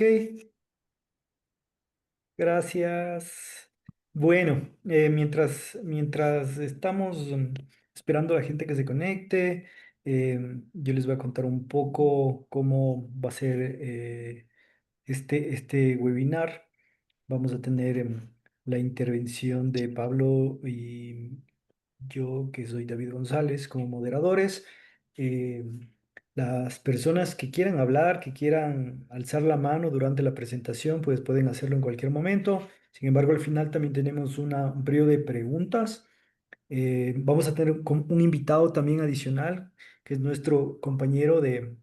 Ok, gracias. Bueno, mientras estamos esperando a la gente que se conecte, yo les voy a contar un poco cómo va a ser este webinar. Vamos a tener la intervención de Pablo y yo, que soy David González, como moderadores. Eh, las personas que quieran hablar, que quieran alzar la mano durante la presentación, pues pueden hacerlo en cualquier momento. Sin embargo, al final también tenemos un periodo de preguntas. Vamos a tener un invitado también adicional, que es nuestro compañero de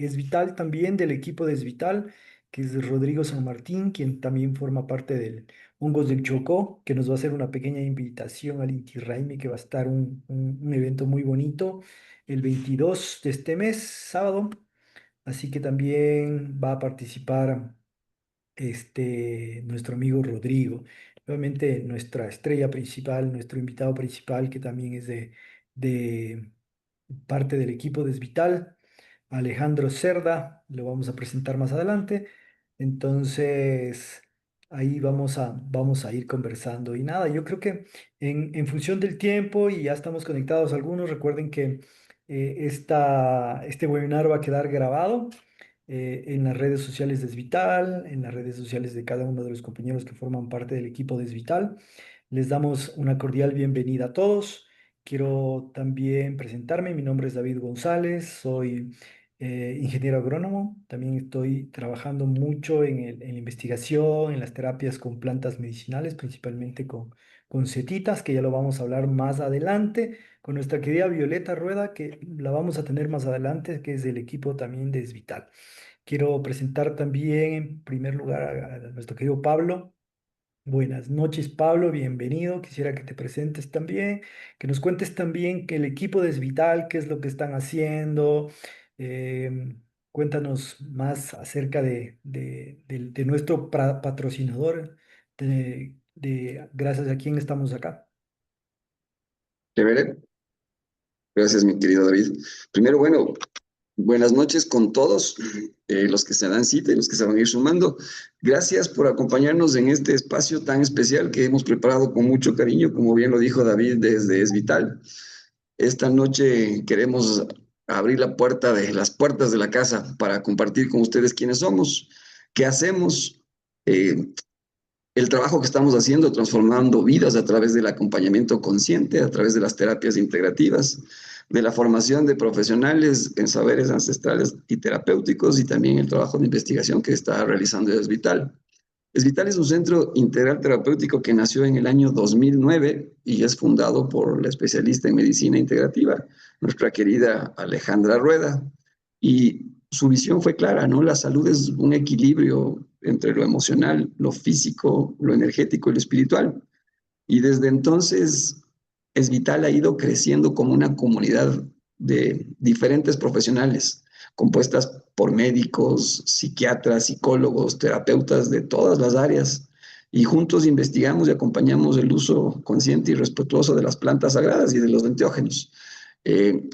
Esvital también, del equipo de Esvital, que es Rodrigo San Martín, quien también forma parte del Hongos del Chocó, que nos va a hacer una pequeña invitación al Inti Raymi, que va a estar un evento muy bonito el 22 de este mes, sábado. Así que también va a participar nuestro amigo Rodrigo. Obviamente nuestra estrella principal, nuestro invitado principal, que también es de parte del equipo de Esvital, Alejandro Cerda, lo vamos a presentar más adelante. Entonces, ahí vamos a ir conversando. Y nada, yo creo que en función del tiempo, y ya estamos conectados algunos, recuerden que este webinar va a quedar grabado en las redes sociales de Esvital, en las redes sociales de cada uno de los compañeros que forman parte del equipo de Esvital. Les damos una cordial bienvenida a todos. Quiero también presentarme. Mi nombre es David González, soy ingeniero agrónomo. También estoy trabajando mucho en la investigación, en las terapias con plantas medicinales, principalmente con setitas, que ya lo vamos a hablar más adelante, con nuestra querida Violeta Rueda, que la vamos a tener más adelante, que es del equipo también de Esvital. Quiero presentar también en primer lugar a nuestro querido Pablo. Buenas noches, Pablo, bienvenido. Quisiera que te presentes también, que nos cuentes también que el equipo de Esvital, qué es lo que están haciendo. Cuéntanos más acerca de nuestro patrocinador, gracias a quién estamos acá. Chévere. Gracias, mi querido David. Primero, bueno, buenas noches con todos los que se dan cita y los que se van a ir sumando. Gracias por acompañarnos en este espacio tan especial que hemos preparado con mucho cariño, como bien lo dijo David desde Es Vital. Esta noche queremos abrir las puertas de la casa para compartir con ustedes quiénes somos, qué hacemos, eh, el trabajo que estamos haciendo, transformando vidas a través del acompañamiento consciente, a través de las terapias integrativas, de la formación de profesionales en saberes ancestrales y terapéuticos y también el trabajo de investigación que está realizando Esvital. Esvital es un centro integral terapéutico que nació en el año 2009 y es fundado por la especialista en medicina integrativa, nuestra querida Alejandra Rueda. Y su visión fue clara, ¿no? La salud es un equilibrio entre lo emocional, lo físico, lo energético y lo espiritual. Y desde entonces, Esvital ha ido creciendo como una comunidad de diferentes profesionales, compuestas por médicos, psiquiatras, psicólogos, terapeutas de todas las áreas. Y juntos investigamos y acompañamos el uso consciente y respetuoso de las plantas sagradas y de los enteógenos. Eh,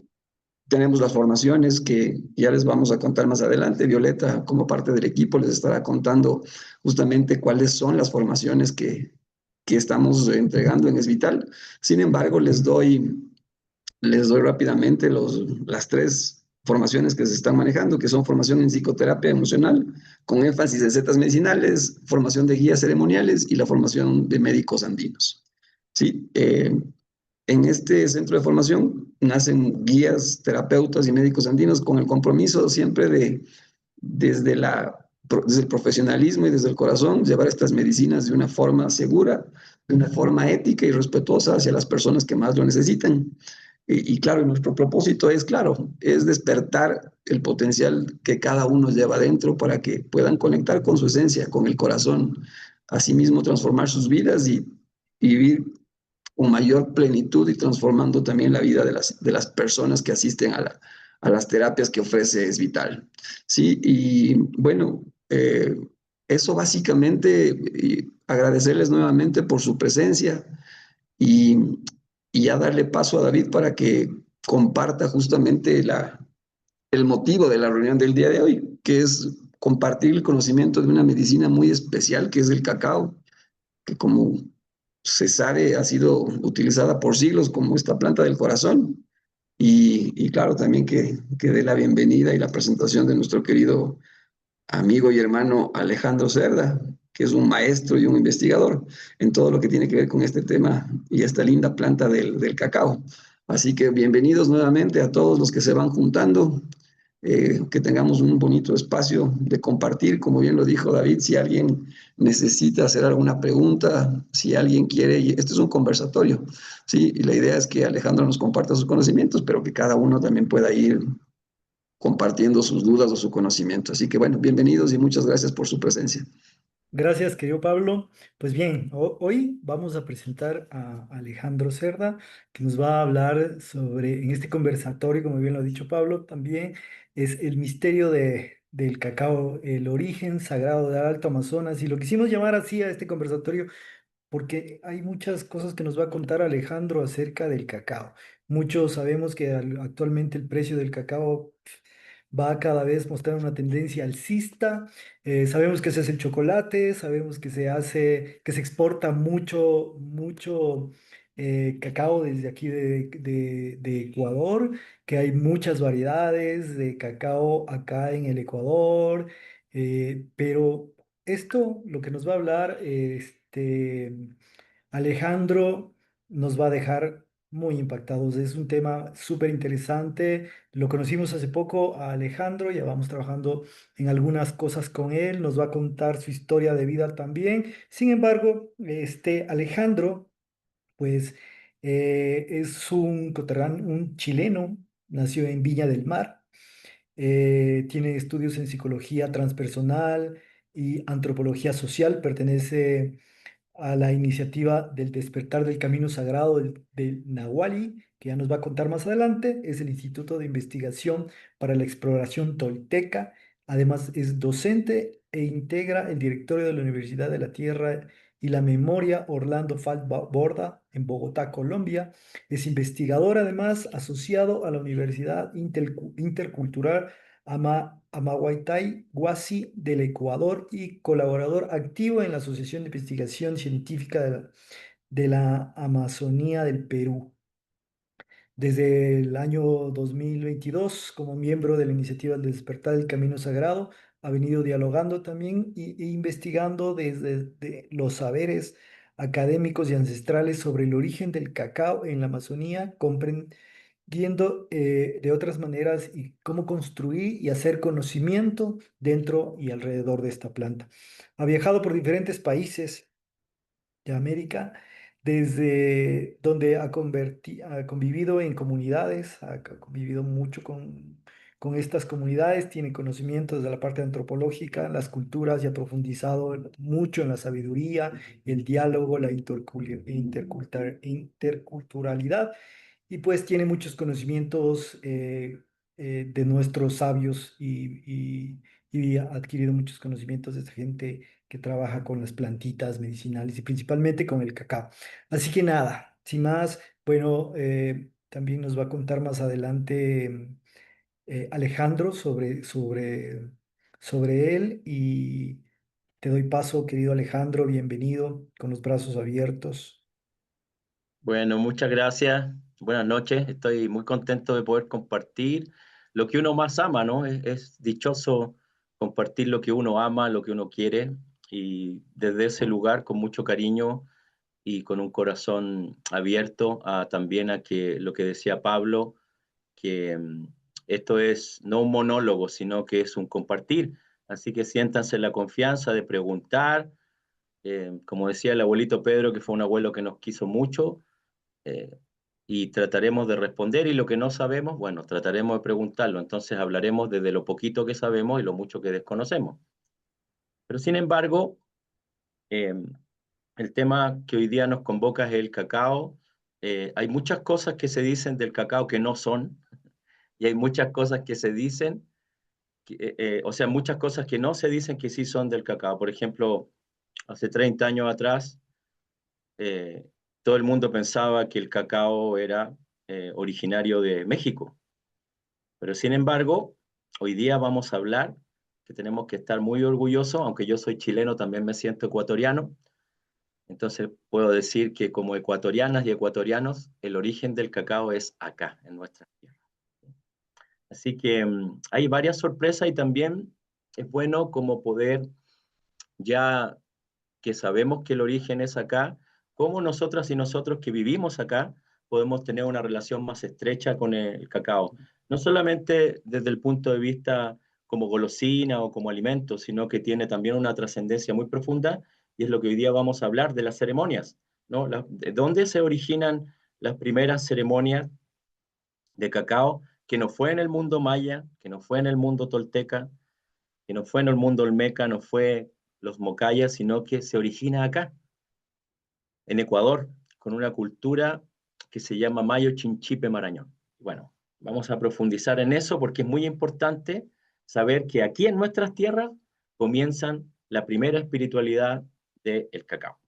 Tenemos las formaciones que ya les vamos a contar más adelante. Violeta, como parte del equipo, les estará contando justamente cuáles son las formaciones que estamos entregando en Esvital. Sin embargo, les doy rápidamente las tres formaciones que se están manejando, que son formación en psicoterapia emocional, con énfasis en setas medicinales, formación de guías ceremoniales y la formación de médicos andinos. Sí, en este centro de formación nacen guías, terapeutas y médicos andinos con el compromiso siempre desde el profesionalismo y desde el corazón, llevar estas medicinas de una forma segura, de una forma ética y respetuosa hacia las personas que más lo necesitan. Y claro, nuestro propósito es, claro, es despertar el potencial que cada uno lleva dentro para que puedan conectar con su esencia, con el corazón, asimismo transformar sus vidas y vivir con mayor plenitud y transformando también la vida de las personas que asisten a las terapias que ofrece Es Vital. Sí, y bueno, eso básicamente, y agradecerles nuevamente por su presencia y, y ya darle paso a David para que comparta justamente el motivo de la reunión del día de hoy, que es compartir el conocimiento de una medicina muy especial que es el cacao, que como se sabe ha sido utilizada por siglos como esta planta del corazón. Y claro, también que dé la bienvenida y la presentación de nuestro querido amigo y hermano Alejandro Cerda, que es un maestro y un investigador en todo lo que tiene que ver con este tema y esta linda planta del cacao. Así que bienvenidos nuevamente a todos los que se van juntando, que tengamos un bonito espacio de compartir, como bien lo dijo David, si alguien necesita hacer alguna pregunta, si alguien quiere, y este es un conversatorio, ¿sí? Y la idea es que Alejandro nos comparta sus conocimientos, pero que cada uno también pueda ir compartiendo sus dudas o su conocimiento. Así que bueno, bienvenidos y muchas gracias por su presencia. Gracias, querido Pablo. Pues bien, hoy vamos a presentar a Alejandro Cerda, que nos va a hablar sobre, en este conversatorio, como bien lo ha dicho Pablo, también es el misterio del cacao, el origen sagrado del Alto Amazonas, y lo quisimos llamar así a este conversatorio porque hay muchas cosas que nos va a contar Alejandro acerca del cacao. Muchos sabemos que actualmente el precio del cacao va a cada vez mostrar una tendencia alcista. Sabemos que se hace el chocolate, sabemos que se hace, que se exporta mucho cacao desde aquí de Ecuador, que hay muchas variedades de cacao acá en el Ecuador, pero esto, lo que nos va a hablar, Alejandro, nos va a dejar muy impactados. Es un tema súper interesante. Lo conocimos hace poco a Alejandro, ya vamos trabajando en algunas cosas con él. Nos va a contar su historia de vida también. Sin embargo, Alejandro, pues, es un coterráneo, un chileno, nació en Viña del Mar. Tiene estudios en psicología transpersonal y antropología social. Pertenece a la iniciativa del despertar del camino sagrado del Nahuali, que ya nos va a contar más adelante. Es el Instituto de Investigación para la Exploración Tolteca. Además, es docente e integra el directorio de la Universidad de la Tierra y la Memoria Orlando Falt Borda en Bogotá, Colombia. Es investigador, además, asociado a la Universidad Intercultural Amahuaytay Huasi del Ecuador y colaborador activo en la Asociación de Investigación Científica de la Amazonía del Perú. Desde el año 2022, como miembro de la iniciativa del Despertar del Camino Sagrado, ha venido dialogando también e investigando desde los saberes académicos y ancestrales sobre el origen del cacao en la Amazonía, viendo de otras maneras y cómo construir y hacer conocimiento dentro y alrededor de esta planta. Ha viajado por diferentes países de América, desde donde ha convivido en comunidades, ha convivido mucho con estas comunidades, tiene conocimientos de la parte antropológica, las culturas y ha profundizado mucho en la sabiduría, el diálogo, la interculturalidad y pues tiene muchos conocimientos de nuestros sabios y ha adquirido muchos conocimientos de esta gente que trabaja con las plantitas medicinales y principalmente con el cacao. Así que nada, sin más, bueno, también nos va a contar más adelante Alejandro sobre él y te doy paso, querido Alejandro, bienvenido con los brazos abiertos. Bueno, muchas gracias. Buenas noches. Estoy muy contento de poder compartir lo que uno más ama, ¿no? Es dichoso compartir lo que uno ama, lo que uno quiere, y desde ese lugar, con mucho cariño y con un corazón abierto también a que lo que decía Pablo, que esto es no un monólogo, sino que es un compartir. Así que siéntanse en la confianza de preguntar. Como decía el abuelito Pedro, que fue un abuelo que nos quiso mucho, eh, y trataremos de responder, y lo que no sabemos, bueno, trataremos de preguntarlo. Entonces hablaremos desde lo poquito que sabemos y lo mucho que desconocemos. Pero sin embargo, eh, el tema que hoy día nos convoca es el cacao. Hay muchas cosas que se dicen del cacao que no son, y hay muchas cosas que se dicen, o sea, muchas cosas que no se dicen que sí son del cacao. Por ejemplo, hace 30 años atrás, eh, todo el mundo pensaba que el cacao era originario de México, pero sin embargo, hoy día vamos a hablar que tenemos que estar muy orgullosos, aunque yo soy chileno, también me siento ecuatoriano. Entonces puedo decir que como ecuatorianas y ecuatorianos, el origen del cacao es acá, en nuestra tierra. Así que hay varias sorpresas y también es bueno como poder, ya que sabemos que el origen es acá, cómo nosotras y nosotros que vivimos acá podemos tener una relación más estrecha con el cacao. No solamente desde el punto de vista como golosina o como alimento, sino que tiene también una trascendencia muy profunda y es lo que hoy día vamos a hablar de las ceremonias, ¿no? ¿De dónde se originan las primeras ceremonias de cacao que no fue en el mundo maya, que no fue en el mundo tolteca, que no fue en el mundo olmeca, no fue los mocayas, sino que se origina acá, en Ecuador, con una cultura que se llama Mayo Chinchipe Marañón? Bueno, vamos a profundizar en eso porque es muy importante saber que aquí en nuestras tierras comienzan la primera espiritualidad del cacao.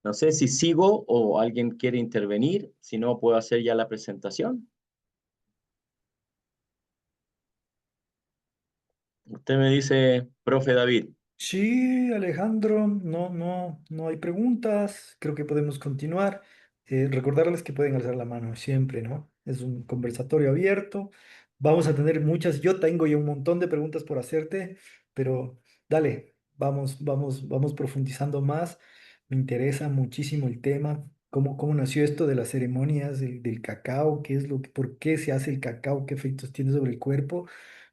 No sé si sigo o alguien quiere intervenir, si no puedo hacer ya la presentación. Usted me dice, profe David. Sí, Alejandro, no hay preguntas. Creo que podemos continuar. Recordarles que pueden alzar la mano siempre, ¿no? Es un conversatorio abierto. Vamos a tener muchas. Yo tengo ya un montón de preguntas por hacerte, pero dale, vamos profundizando más. Me interesa muchísimo el tema. ¿Cómo nació esto de las ceremonias del cacao? ¿Qué es por qué se hace el cacao? ¿Qué efectos tiene sobre el cuerpo?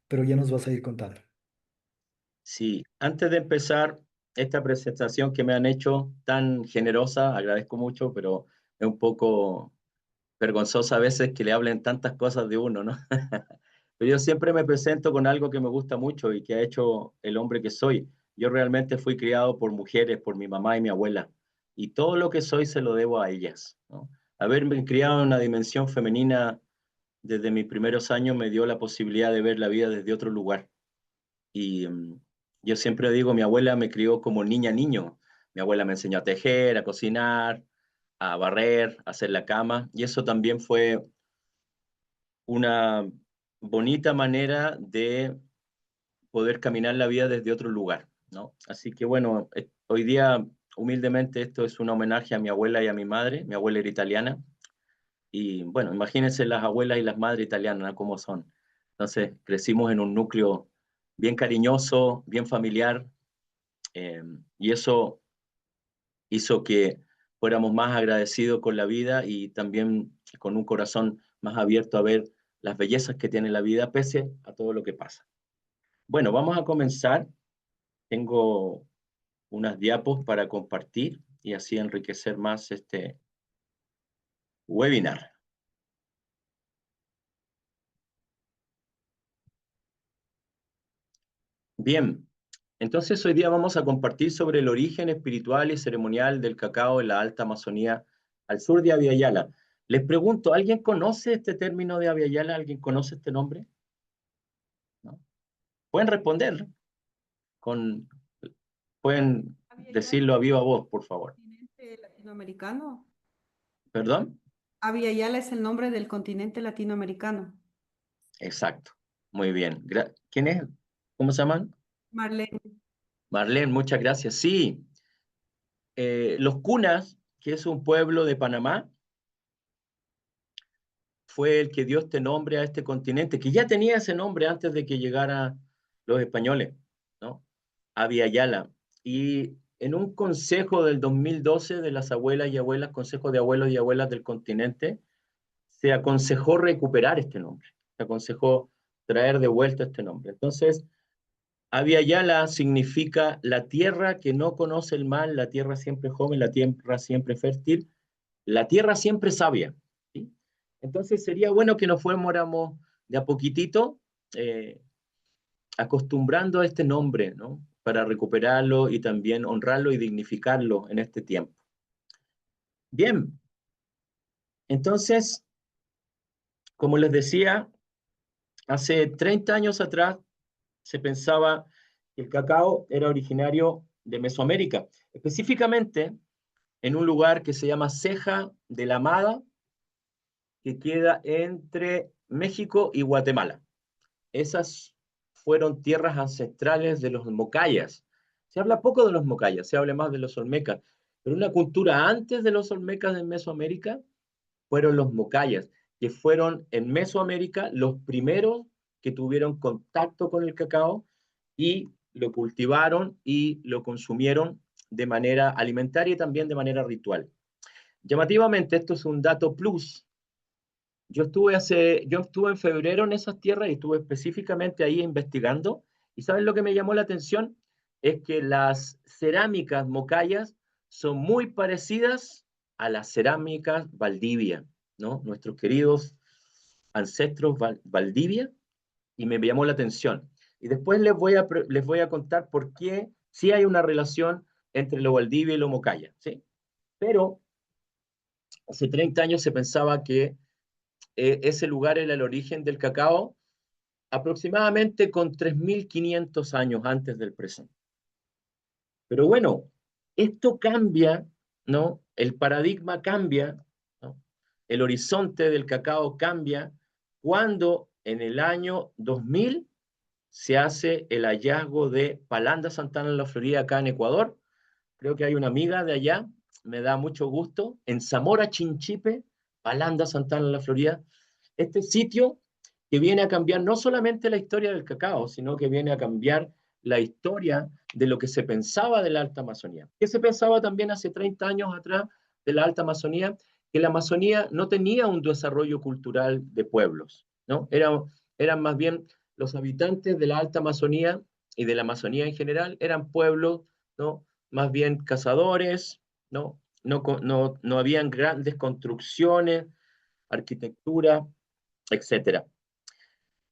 Pero ya nos vas a ir contando. Sí, antes de empezar esta presentación que me han hecho tan generosa, agradezco mucho, pero es un poco vergonzosa a veces que le hablen tantas cosas de uno, ¿no? Pero yo siempre me presento con algo que me gusta mucho y que ha hecho el hombre que soy. Yo realmente fui criado por mujeres, por mi mamá y mi abuela, y todo lo que soy se lo debo a ellas, ¿no? Haberme criado en una dimensión femenina desde mis primeros años me dio la posibilidad de ver la vida desde otro lugar. Y yo siempre digo, mi abuela me crió como niña niño. Mi abuela me enseñó a tejer, a cocinar, a barrer, a hacer la cama, y eso también fue una bonita manera de poder caminar la vida desde otro lugar, ¿no? Así que bueno, hoy día humildemente esto es un homenaje a mi abuela y a mi madre. Mi abuela era italiana y bueno, imagínense las abuelas y las madres italianas, ¿no? Cómo son. Entonces crecimos en un núcleo bien cariñoso, bien familiar, eh, y eso hizo que fuéramos más agradecidos con la vida y también con un corazón más abierto a ver las bellezas que tiene la vida pese a todo lo que pasa. Bueno, vamos a comenzar. Tengo unas diapos para compartir y así enriquecer más este webinar. Bien, entonces hoy día vamos a compartir sobre el origen espiritual y ceremonial del cacao en la Alta Amazonía al sur de Abya. Les pregunto, ¿alguien conoce este término de Abya? ¿Alguien conoce este nombre? ¿No? Pueden responder, con, pueden Abya Yala decirlo a viva voz, por es favor. el continente latinoamericano. ¿Perdón? Abya Yala es el nombre del continente latinoamericano. Exacto. Muy bien. ¿Quién es? ¿Cómo se llaman? Marlene. Marlene, muchas gracias. Sí, Los Cunas, que es un pueblo de Panamá, fue el que dio este nombre a este continente, que ya tenía ese nombre antes de que llegaran los españoles, ¿no? Abya Yala. Y en un consejo del 2012 de las abuelas y abuelas, consejo de abuelos y abuelas del continente, se aconsejó recuperar este nombre, se aconsejó traer de vuelta este nombre. Entonces, Abya Yala significa la tierra que no conoce el mal, la tierra siempre joven, la tierra siempre fértil, la tierra siempre sabia, ¿sí? Entonces sería bueno que nos fuéramos de a poquitito eh, acostumbrando a este nombre, ¿no? Para recuperarlo y también honrarlo y dignificarlo en este tiempo. Bien, entonces, como les decía, hace 30 años atrás se pensaba que el cacao era originario de Mesoamérica, específicamente en un lugar que se llama Ceja de la Amada, que queda entre México y Guatemala. Esas fueron tierras ancestrales de los mocayas. Se habla poco de los mocayas, se habla más de los olmecas, pero una cultura antes de los olmecas en Mesoamérica fueron los mocayas, que fueron en Mesoamérica los primeros que tuvieron contacto con el cacao y lo cultivaron y lo consumieron de manera alimentaria y también de manera ritual. Llamativamente, esto es un dato plus. Yo estuve en febrero en esas tierras y estuve específicamente ahí investigando. ¿Y saben lo que me llamó la atención? Es que las cerámicas mocayas son muy parecidas a las cerámicas Valdivia, ¿no? Nuestros queridos ancestros Valdivia, y me llamó la atención. Y después les voy a contar por qué sí hay una relación entre lo Valdivia y lo mocaya, ¿sí? Pero hace 30 años se pensaba que ese lugar era el origen del cacao, aproximadamente con 3.500 años antes del presente. Pero bueno, esto cambia, ¿no? El paradigma cambia, ¿no? El horizonte del cacao cambia cuando en el año 2000 se hace el hallazgo de Palanda Santana en la Florida, acá en Ecuador. Creo que hay una amiga de allá, me da mucho gusto, en Zamora Chinchipe, Palanda Santana en la Florida. Este sitio que viene a cambiar no solamente la historia del cacao, sino que viene a cambiar la historia de lo que se pensaba de la Alta Amazonía. ¿Qué se pensaba también hace 30 años atrás de la Alta Amazonía? Que la Amazonía no tenía un desarrollo cultural de pueblos, ¿no? Eran más bien los habitantes de la Alta Amazonía y de la Amazonía en general, eran pueblos, ¿no? Más bien cazadores, ¿no? No habían grandes construcciones, arquitectura, etcétera.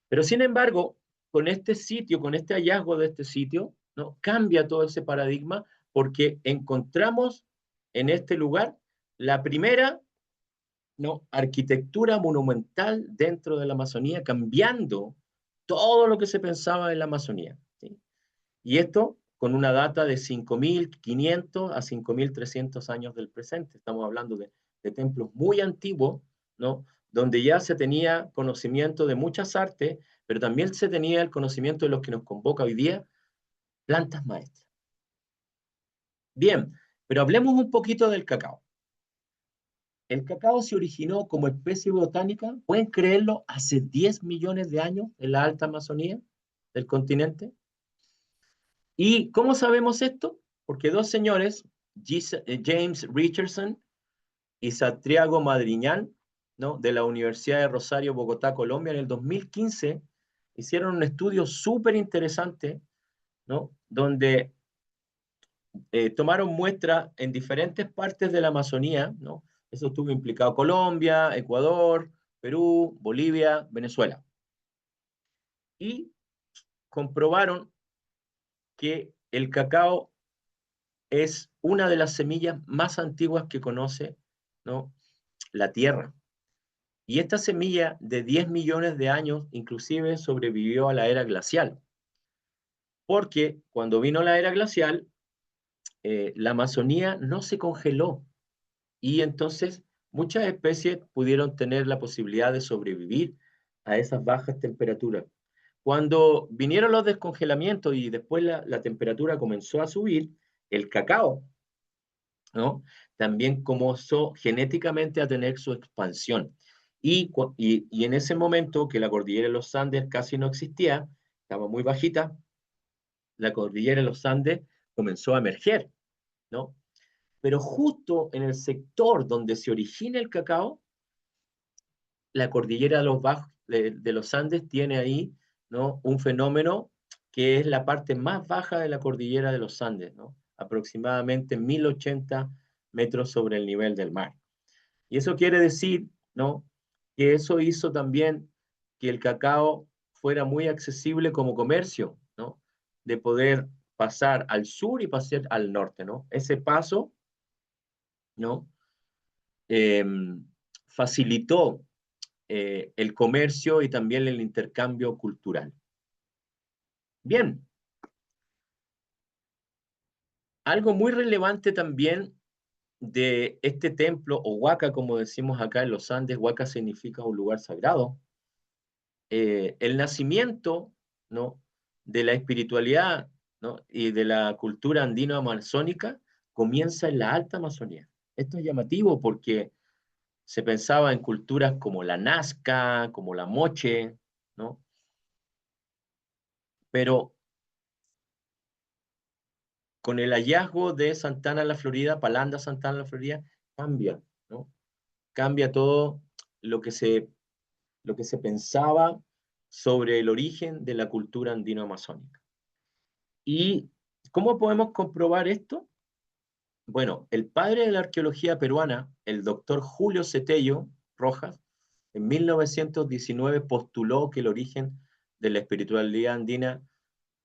Pero sin embargo, con este sitio, con este hallazgo de este sitio, ¿no? Cambia todo ese paradigma porque encontramos en este lugar la primera, ¿no? Arquitectura monumental dentro de la Amazonía, cambiando todo lo que se pensaba en la Amazonía, ¿sí? Y esto con una data de 5.500 a 5.300 años del presente. Estamos hablando de templos muy antiguos, ¿no? Donde ya se tenía conocimiento de muchas artes, pero también se tenía el conocimiento de los que nos convoca hoy día, plantas maestras. Bien, pero hablemos un poquito del cacao. El cacao se originó como especie botánica, ¿pueden creerlo?, hace 10 millones de años en la alta Amazonía del continente. ¿Y cómo sabemos esto? Porque dos señores, James Richardson y Santiago Madriñán, ¿no?, de la Universidad de Rosario, Bogotá, Colombia, en el 2015, hicieron un estudio súper interesante, ¿no?, donde tomaron muestras en diferentes partes de la Amazonía, ¿no? Eso estuvo implicado Colombia, Ecuador, Perú, Bolivia, Venezuela. Y comprobaron que el cacao es una de las semillas más antiguas que conoce, ¿no?, la Tierra. Y esta semilla de 10 millones de años inclusive sobrevivió a la era glacial. Porque cuando vino la era glacial, la Amazonía no se congeló. Y entonces muchas especies pudieron tener la posibilidad de sobrevivir a esas bajas temperaturas. Cuando vinieron los descongelamientos y después la temperatura comenzó a subir, el cacao, ¿no?, también comenzó genéticamente a tener su expansión. Y en ese momento que la cordillera de los Andes casi no existía, estaba muy bajita, la cordillera de los Andes comenzó a emerger, ¿no? Pero justo en el sector donde se origina el cacao, la cordillera de los Andes tiene ahí, ¿no?, un fenómeno que es la parte más baja de la cordillera de los Andes, ¿no?, aproximadamente 1.080 metros sobre el nivel del mar. Y eso quiere decir, ¿no?, que eso hizo también que el cacao fuera muy accesible como comercio, ¿no?, de poder pasar al sur y pasar al norte, ¿no? Ese paso, ¿no?, eh, facilitó el comercio y también el intercambio cultural. Bien, algo muy relevante también de este templo, o Huaca, como decimos acá en los Andes. Huaca significa un lugar sagrado. El nacimiento, ¿no?, de la espiritualidad, ¿no?, y de la cultura andino-amazónica comienza en la alta Amazonía. Esto es llamativo porque se pensaba en culturas como la Nazca, como la Moche, ¿no? Pero con el hallazgo de Santana la Florida, Palanda Santana la Florida, cambia, ¿no? Cambia todo lo que se pensaba sobre el origen de la cultura andino-amazónica. ¿Y cómo podemos comprobar esto? Bueno, el padre de la arqueología peruana, el doctor Julio Cetello Rojas, en 1919 postuló que el origen de la espiritualidad andina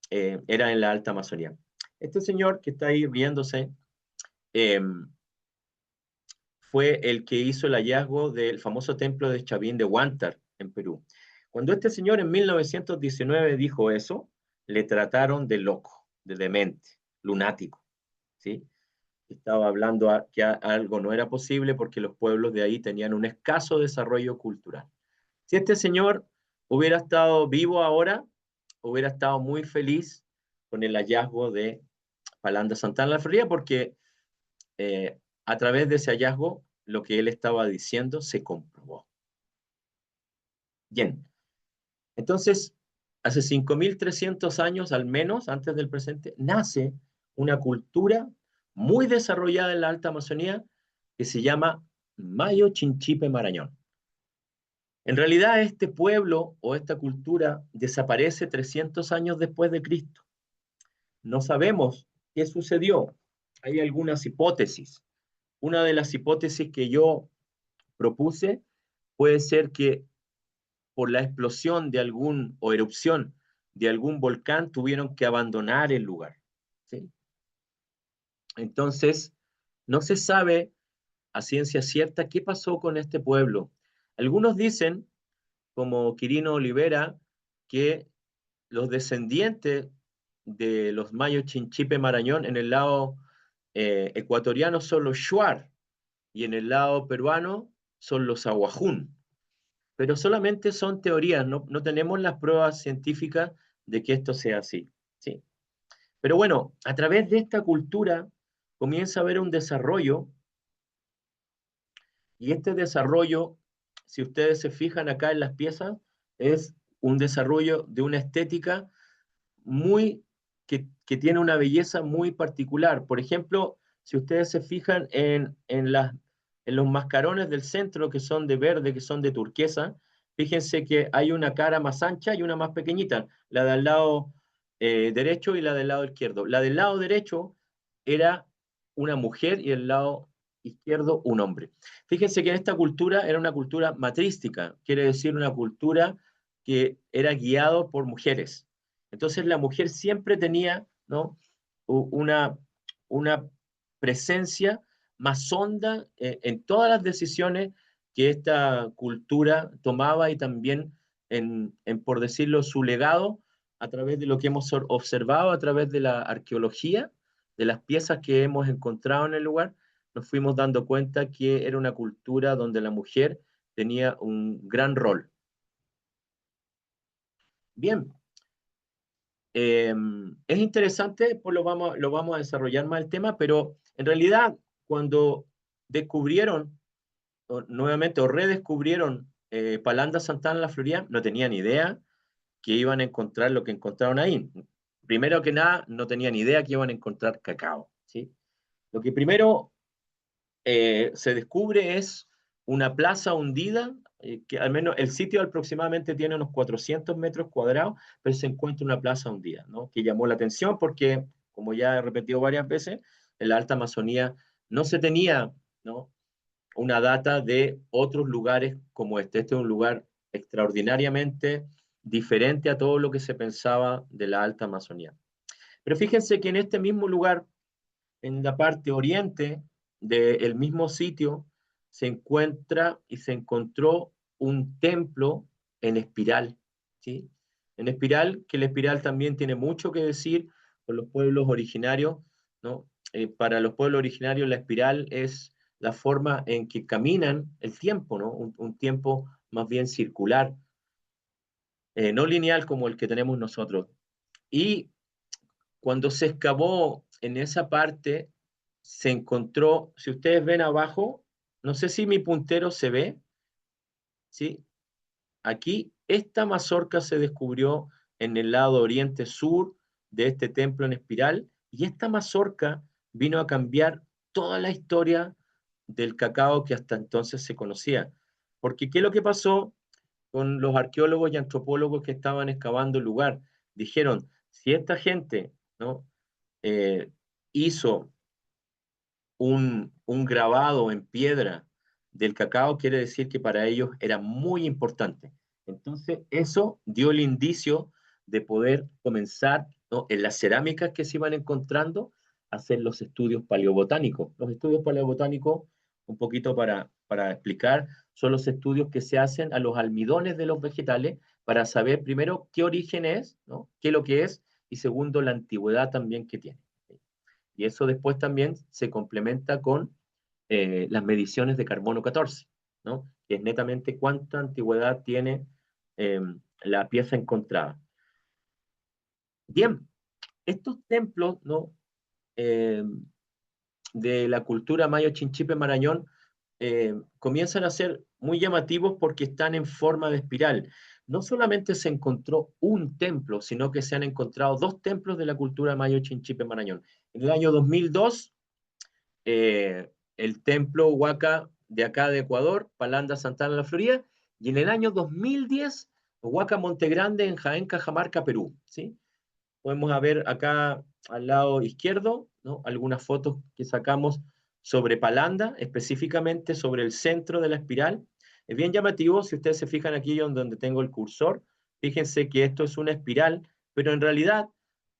era en la Alta Amazonía. Este señor que está ahí riéndose eh, fue el que hizo el hallazgo del famoso templo de Chavín de Huántar, en Perú. Cuando este señor en 1919 dijo eso, le trataron de loco, de demente, lunático, ¿sí? Estaba hablando que algo no era posible porque los pueblos de ahí tenían un escaso desarrollo cultural. Si este señor hubiera estado vivo ahora, hubiera estado muy feliz con el hallazgo de Palanda Santana la Florida, porque a través de ese hallazgo, lo que él estaba diciendo se comprobó. Bien, entonces, hace 5.300 años, al menos, antes del presente, nace una cultura muy desarrollada en la Alta Amazonía que se llama Mayo Chinchipe Marañón. En realidad, este pueblo o esta cultura desaparece 300 años después de Cristo. No sabemos qué sucedió. Hay algunas hipótesis. Una de las hipótesis que yo propuse puede ser que por la explosión de algún o erupción de algún volcán tuvieron que abandonar el lugar, ¿sí? Entonces, no se sabe a ciencia cierta qué pasó con este pueblo. Algunos dicen, como Quirino Olivera, que los descendientes de los mayos Chinchipe Marañón en el lado ecuatoriano son los Shuar y en el lado peruano son los Aguajún. Pero solamente son teorías, no tenemos las pruebas científicas de que esto sea así, ¿sí? Pero bueno, a través de esta cultura comienza a haber un desarrollo, y este desarrollo, si ustedes se fijan acá en las piezas, es un desarrollo de una estética muy, que tiene una belleza muy particular. Por ejemplo, si ustedes se fijan en los mascarones del centro, que son de verde, que son de turquesa, fíjense que hay una cara más ancha y una más pequeñita, la del lado derecho y la del lado izquierdo. La del lado derecho era una mujer y el lado izquierdo un hombre. Fíjense que esta cultura era una cultura matrística, quiere decir una cultura que era guiado por mujeres. Entonces la mujer siempre tenía, ¿no?, una presencia más honda en todas las decisiones que esta cultura tomaba, y también por decirlo, su legado a través de lo que hemos observado, a través de la arqueología, de las piezas que hemos encontrado en el lugar, nos fuimos dando cuenta que era una cultura donde la mujer tenía un gran rol. Bien, es interesante, pues lo vamos a desarrollar más el tema, pero en realidad cuando descubrieron, nuevamente, o redescubrieron Palanda Santana la Florida, no tenían idea que iban a encontrar lo que encontraron ahí. Primero que nada, no tenían idea que iban a encontrar cacao, ¿sí? Lo que primero se descubre es una plaza hundida, que al menos el sitio aproximadamente tiene unos 400 metros cuadrados, pero se encuentra una plaza hundida, ¿no?, que llamó la atención porque, como ya he repetido varias veces, en la Alta Amazonía no se tenía, ¿no?, una data de otros lugares como este. Este es un lugar extraordinariamente diferente a todo lo que se pensaba de la Alta Amazonía. Pero fíjense que en este mismo lugar, en la parte oriente del mismo sitio, se encuentra y se encontró un templo en espiral, ¿sí? En espiral, que la espiral también tiene mucho que decir con los pueblos originarios, ¿no? Para los pueblos originarios la espiral es la forma en que caminan el tiempo, ¿no? Un tiempo más bien circular, no lineal como el que tenemos nosotros. Y cuando se excavó en esa parte, se encontró, si ustedes ven abajo, no sé si mi puntero se ve, ¿sí? Aquí, esta mazorca se descubrió en el lado oriente-sur de este templo en espiral, y esta mazorca vino a cambiar toda la historia del cacao que hasta entonces se conocía. Porque, ¿qué es lo que pasó con los arqueólogos y antropólogos que estaban excavando el lugar? Dijeron, si esta gente, ¿no? eh, hizo un grabado en piedra del cacao, quiere decir que para ellos era muy importante. Entonces, eso dio el indicio de poder comenzar, ¿no? En las cerámicas que se iban encontrando, a hacer los estudios paleobotánicos. Los estudios paleobotánicos, un poquito para explicar, son los estudios que se hacen a los almidones de los vegetales para saber primero qué origen es, ¿no? Qué es lo que es, y segundo, la antigüedad también que tiene. Y eso después también se complementa con las mediciones de carbono 14, ¿no? Que es netamente cuánta antigüedad tiene eh, la pieza encontrada. Bien, estos templos, ¿no? Eh, de la cultura mayo Chinchipe Marañón comienzan a ser muy llamativos porque están en forma de espiral. No solamente se encontró un templo, sino que se han encontrado dos templos de la cultura mayo Chinchipe Marañón. En el año 2002, el templo Huaca de acá de Ecuador, Palanda Santana, la Florida, y en el año 2010, Huaca Montegrande en Jaén, Cajamarca, Perú, ¿sí? Podemos ver acá al lado izquierdo, ¿no? Algunas fotos que sacamos sobre Palanda, específicamente sobre el centro de la espiral. Es bien llamativo, si ustedes se fijan aquí donde tengo el cursor, fíjense que esto es una espiral, pero en realidad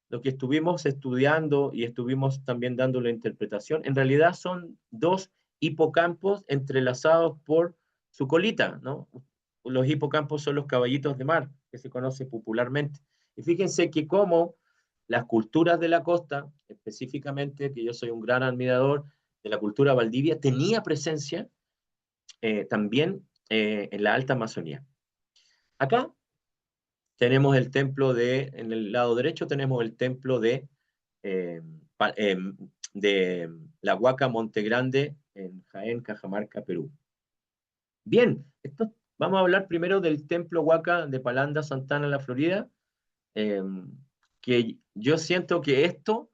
lo que estuvimos estudiando y estuvimos también dando la interpretación, en realidad son dos hipocampos entrelazados por su colita, ¿no? Los hipocampos son los caballitos de mar, que se conoce popularmente. Y fíjense que como las culturas de la costa, específicamente, que yo soy un gran admirador de la cultura Valdivia, tenía presencia también en la alta Amazonía. Acá tenemos el templo en el lado derecho tenemos el templo eh, eh, de la Huaca Montegrande en Jaén, Cajamarca, Perú. Bien, vamos a hablar primero del templo Huaca de Palanda, Santana, la Florida, eh, que yo siento que esto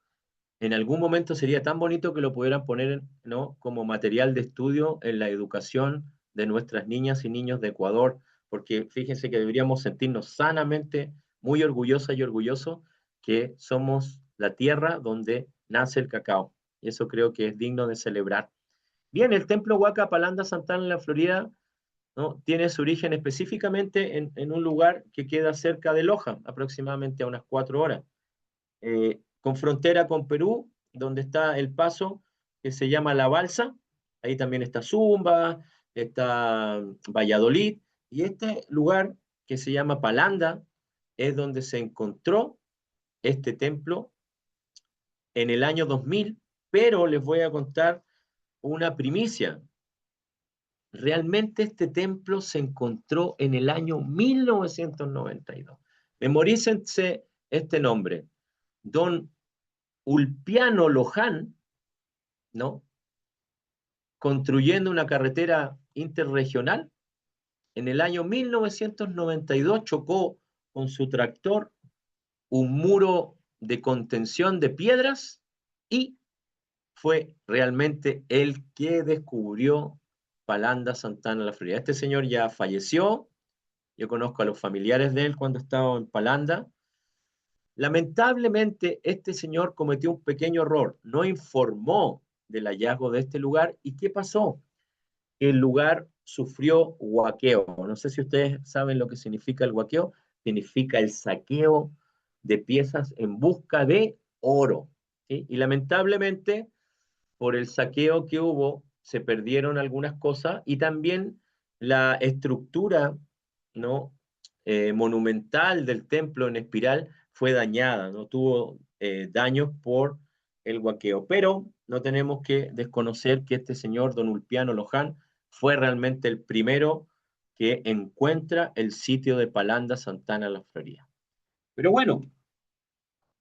en algún momento sería tan bonito que lo pudieran poner, ¿no? Como material de estudio en la educación de nuestras niñas y niños de Ecuador, porque fíjense que deberíamos sentirnos sanamente muy orgullosas y orgullosos que somos la tierra donde nace el cacao. Y eso creo que es digno de celebrar. Bien, el templo Huaca Palanda Santana en la Florida, ¿no? Tiene su origen específicamente en un lugar que queda cerca de Loja, aproximadamente a unas 4 horas, con frontera con Perú, donde está el paso que se llama La Balsa. Ahí también está Zumba, está Valladolid, y este lugar que se llama Palanda es donde se encontró este templo en el año 2000, pero les voy a contar una primicia. Realmente este templo se encontró en el año 1992. Memorícense este nombre. Don Ulpiano Loján, ¿no? Construyendo una carretera interregional, en el año 1992 chocó con su tractor un muro de contención de piedras y fue realmente el que descubrió Palanda Santana la Florida. Este señor ya falleció, yo conozco a los familiares de él cuando estaba en Palanda. Lamentablemente, este señor cometió un pequeño error, no informó del hallazgo de este lugar. ¿Y qué pasó? El lugar sufrió huaqueo. No sé si ustedes saben lo que significa el huaqueo. Significa el saqueo de piezas en busca de oro, ¿sí? Y lamentablemente, por el saqueo que hubo, se perdieron algunas cosas y también la estructura, ¿no? Monumental del templo en espiral fue dañada, no tuvo daños por el huaqueo. Pero no tenemos que desconocer que este señor, don Ulpiano Loján, fue realmente el primero que encuentra el sitio de Palanda Santana, la Florida. Pero bueno,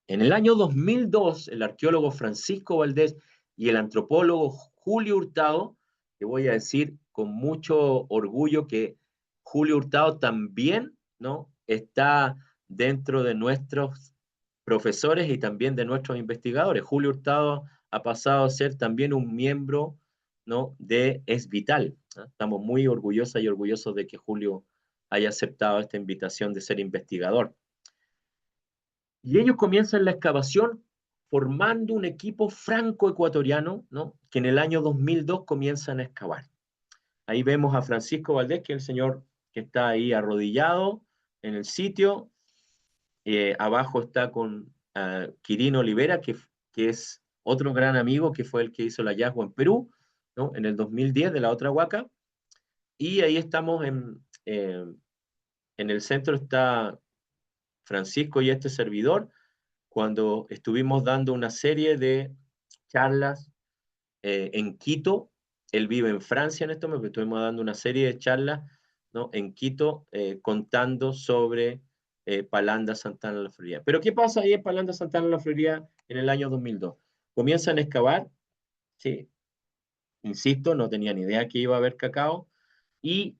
En el año 2002, el arqueólogo Francisco Valdés y el antropólogo Julio Hurtado, que voy a decir con mucho orgullo que Julio Hurtado también, ¿no?, está dentro de nuestros profesores y también de nuestros investigadores. Julio Hurtado ha pasado a ser también un miembro, ¿no?, de Es Vital, ¿no? Estamos muy orgullosas y orgullosos de que Julio haya aceptado esta invitación de ser investigador. Y ellos comienzan la excavación formando un equipo franco-ecuatoriano, ¿no?, que en el año 2002 comienzan a excavar. Ahí vemos a Francisco Valdés, que es el señor que está ahí arrodillado en el sitio. Abajo está con Quirino Olivera, que es otro gran amigo, que fue el que hizo el hallazgo en Perú, ¿no?, en el 2010 de la otra huaca. Y ahí estamos en el centro está Francisco y este servidor, cuando estuvimos dando una serie de charlas en Quito. Él vive en Francia en esto, porque estuvimos dando una serie de charlas, ¿no?, en Quito, contando sobre Palanda Santana de la Florida. Pero ¿qué pasa ahí en Palanda Santana de la Florida en el año 2002? Comienzan a excavar, sí, insisto, no tenía ni idea que iba a haber cacao, y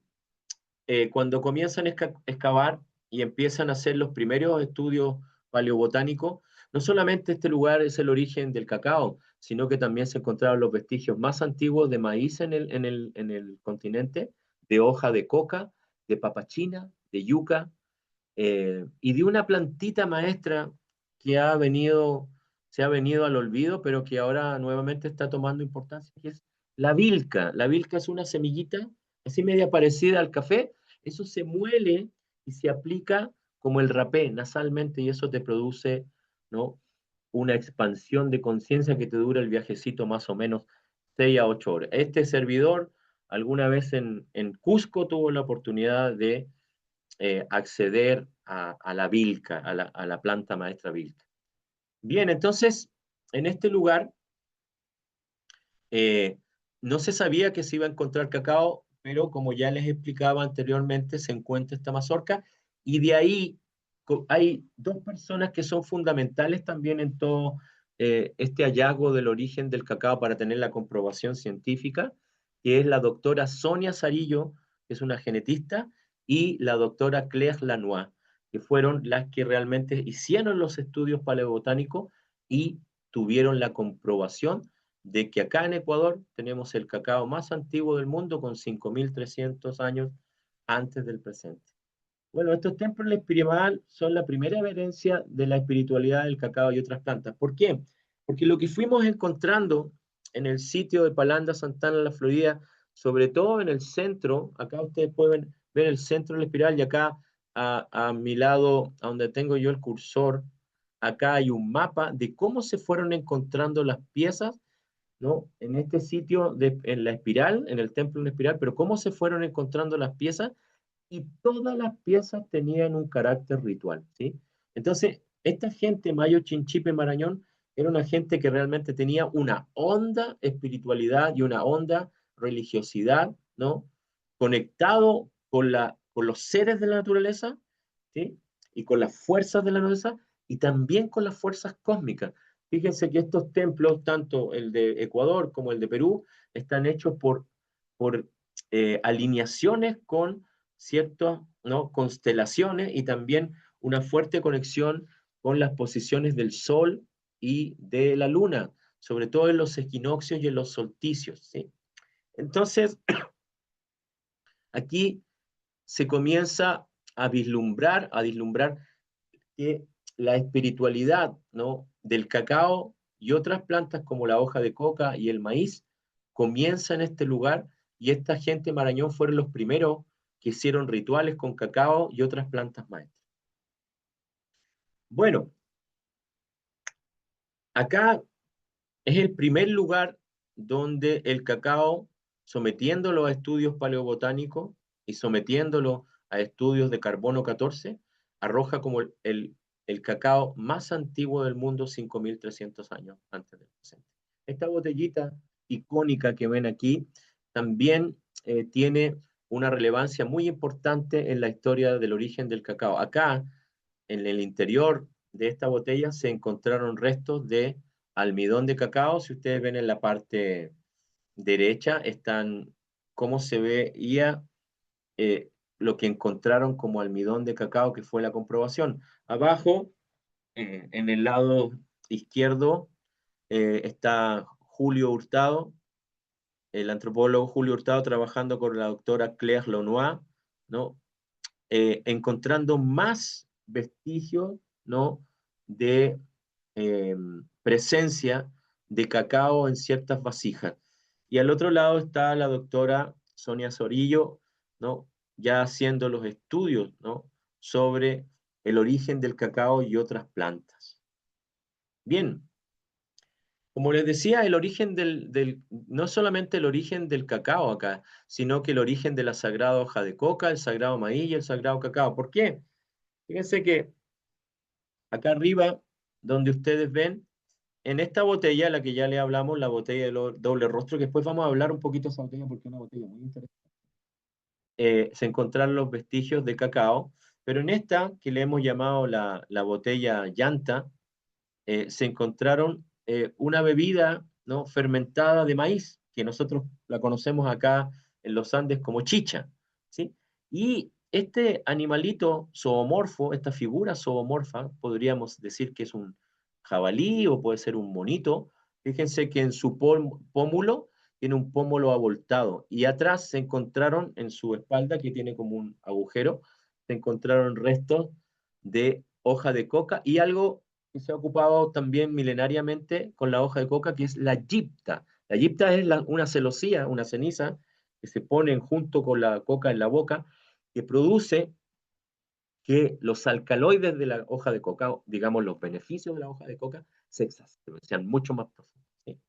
cuando comienzan a excavar y empiezan a hacer los primeros estudios paleobotánicos, no solamente este lugar es el origen del cacao, sino que también se encontraron los vestigios más antiguos de maíz en el continente, de hoja de coca, de papachina, de yuca, y de una plantita maestra que se ha venido al olvido, pero que ahora nuevamente está tomando importancia, que es la vilca. La vilca es una semillita así media parecida al café. Eso se muele y se aplica como el rapé nasalmente, y eso te produce, ¿no?, una expansión de conciencia que te dura el viajecito más o menos 6 a 8 horas. Este servidor alguna vez en Cusco tuvo la oportunidad de acceder a la vilca, a la planta maestra vilca. Bien, entonces, en este lugar eh, no se sabía que se iba a encontrar cacao, pero como ya les explicaba anteriormente, se encuentra esta mazorca, y de ahí hay dos personas que son fundamentales también en todo este hallazgo del origen del cacao para tener la comprobación científica, que es la doctora Sonia Sarillo, que es una genetista, y la doctora Claire Lanois, que fueron las que realmente hicieron los estudios paleobotánicos y tuvieron la comprobación de que acá en Ecuador tenemos el cacao más antiguo del mundo con 5.300 años antes del presente. Bueno, estos templos espirituales son la primera evidencia de la espiritualidad del cacao y otras plantas. ¿Por qué? Porque lo que fuimos encontrando en el sitio de Palanda Santana, la Florida, sobre todo en el centro, acá ustedes pueden ver el centro de la espiral, y acá a mi lado, a donde tengo yo el cursor, acá hay un mapa de cómo se fueron encontrando las piezas, ¿no?, en este sitio, en la espiral, en el templo en la espiral, pero cómo se fueron encontrando las piezas, y todas las piezas tenían un carácter ritual, ¿sí? Entonces, esta gente, Mayo Chinchipe Marañón, era una gente que realmente tenía una honda espiritualidad y una honda religiosidad, ¿no?, conectado con los seres de la naturaleza, ¿sí?, y con las fuerzas de la naturaleza, y también con las fuerzas cósmicas. Fíjense que estos templos, tanto el de Ecuador como el de Perú, están hechos por alineaciones con ciertas, ¿no?, constelaciones, y también una fuerte conexión con las posiciones del Sol y de la Luna, sobre todo en los equinoccios y en los solsticios, ¿sí? Entonces, aquí se comienza a vislumbrar que la espiritualidad, ¿no?, del cacao y otras plantas como la hoja de coca y el maíz comienza en este lugar, y esta gente Marañón fueron los primeros que hicieron rituales con cacao y otras plantas maestras. Bueno, acá es el primer lugar donde el cacao, sometiéndolo a estudios paleobotánicos y sometiéndolo a estudios de carbono 14, arroja como el cacao más antiguo del mundo 5.300 años antes del presente. Esta botellita icónica que ven aquí también tiene una relevancia muy importante en la historia del origen del cacao. Acá, en el interior de esta botella se encontraron restos de almidón de cacao. Si ustedes ven en la parte derecha, están cómo se veía lo que encontraron como almidón de cacao, que fue la comprobación. Abajo, en el lado izquierdo, está Julio Hurtado, el antropólogo Julio Hurtado, trabajando con la doctora Claire Launois, ¿no? Encontrando más vestigios, ¿no? de presencia de cacao en ciertas vasijas. Y al otro lado está la doctora Sonia Sorillo, ¿no? ya haciendo los estudios, ¿no? sobre el origen del cacao y otras plantas. Bien, como les decía, el origen no solamente el origen del cacao acá, sino que el origen de la sagrada hoja de coca, el sagrado maíz y el sagrado cacao. ¿Por qué? Fíjense que acá arriba, donde ustedes ven, en esta botella, la que ya le hablamos, la botella de doble rostro, que después vamos a hablar un poquito de esa botella porque es una botella muy interesante, se encontraron los vestigios de cacao, pero en esta, que le hemos llamado la botella llanta, se encontraron una bebida, ¿no? fermentada de maíz, que nosotros la conocemos acá en los Andes como chicha, ¿sí? Y este animalito zoomorfo, esta figura zoomorfa, podríamos decir que es un jabalí o puede ser un monito. Fíjense que en su pómulo tiene un pómulo abultado y atrás se encontraron en su espalda, que tiene como un agujero, se encontraron restos de hoja de coca y algo que se ha ocupado también milenariamente con la hoja de coca, que es la gipta. La gipta es una celosía, una ceniza, que se ponen junto con la coca en la boca, que produce que los alcaloides de la hoja de coca, digamos los beneficios de la hoja de coca, se exacerben, sean mucho más profundos. ¿Sí?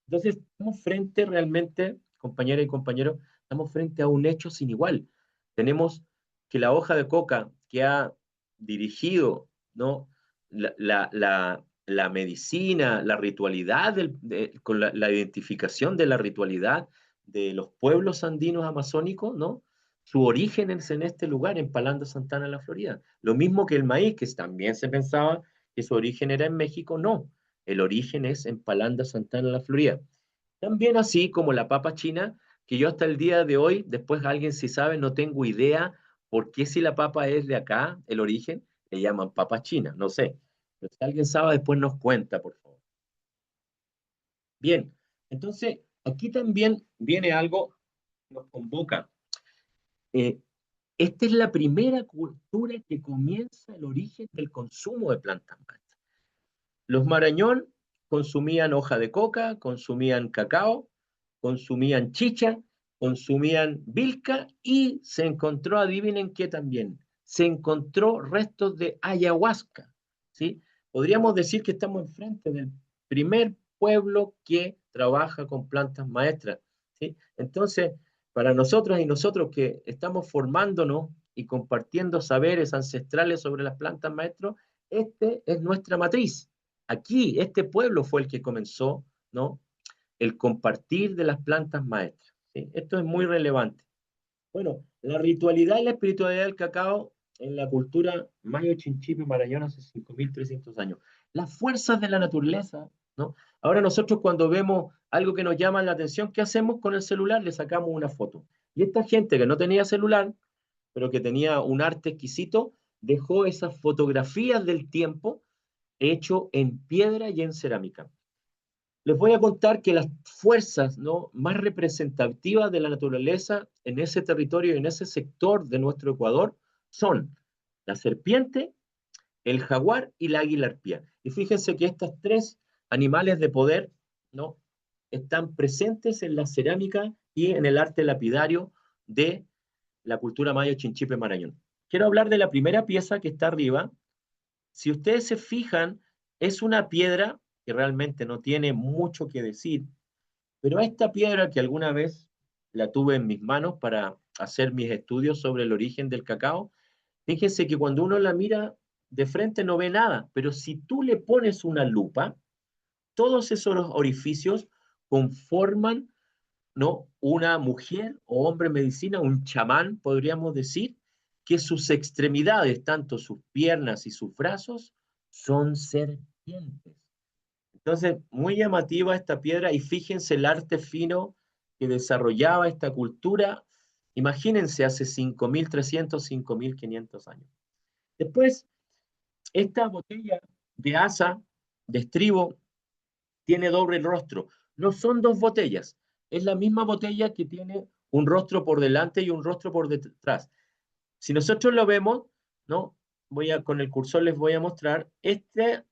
Entonces, estamos frente realmente, compañeras y compañeros, estamos frente a un hecho sin igual. Tenemos que la hoja de coca que ha dirigido, ¿no? la medicina, la ritualidad, con la identificación de la ritualidad de los pueblos andinos amazónicos, ¿no? Su origen es en este lugar, en Palanda Santana, la Florida. Lo mismo que el maíz, que también se pensaba que su origen era en México, no. El origen es en Palanda Santana, la Florida. También así como la papa china, que yo hasta el día de hoy, después alguien si sabe, no tengo idea por qué si la papa es de acá, el origen, le llaman papa china, no sé. Pero si alguien sabe, después nos cuenta, por favor. Bien, entonces aquí también viene algo que nos convoca. Esta es la primera cultura que comienza el origen del consumo de plantas maestras. Los Marañón consumían hoja de coca, consumían cacao, consumían chicha, consumían vilca y se encontró, adivinen qué también, se encontró restos de ayahuasca, ¿sí? Podríamos decir que estamos enfrente del primer pueblo que trabaja con plantas maestras, ¿sí? Entonces, para nosotros y nosotros que estamos formándonos y compartiendo saberes ancestrales sobre las plantas maestras, este es nuestra matriz. Aquí, este pueblo fue el que comenzó, ¿no? el compartir de las plantas maestras, ¿sí? Esto es muy relevante. Bueno, la ritualidad y la espiritualidad del cacao en la cultura mayo chinchipe marañón hace 5.300 años. Las fuerzas de la naturaleza, ¿no? Ahora nosotros cuando vemos algo que nos llama la atención, ¿qué hacemos con el celular? Le sacamos una foto. Y esta gente que no tenía celular, pero que tenía un arte exquisito, dejó esas fotografías del tiempo hecho en piedra y en cerámica. Les voy a contar que las fuerzas, ¿no? más representativas de la naturaleza en ese territorio, en ese sector de nuestro Ecuador, son la serpiente, el jaguar y la águila arpía. Y fíjense que estos tres animales de poder, ¿no? están presentes en la cerámica y en el arte lapidario de la cultura maya chinchipe marañón. Quiero hablar de la primera pieza que está arriba. Si ustedes se fijan, es una piedra que realmente no tiene mucho que decir, pero esta piedra que alguna vez la tuve en mis manos para hacer mis estudios sobre el origen del cacao, fíjense que cuando uno la mira de frente no ve nada, pero si tú le pones una lupa, todos esos orificios conforman, ¿no? una mujer o hombre medicina, un chamán, podríamos decir, que sus extremidades, tanto sus piernas y sus brazos, son serpientes. Entonces, muy llamativa esta piedra y fíjense el arte fino que desarrollaba esta cultura. Imagínense hace 5.300, 5.500 años. Después, esta botella de asa, de estribo, tiene doble rostro. No son dos botellas, es la misma botella que tiene un rostro por delante y un rostro por detrás. Si nosotros lo vemos, ¿no? Con el cursor les voy a mostrar, este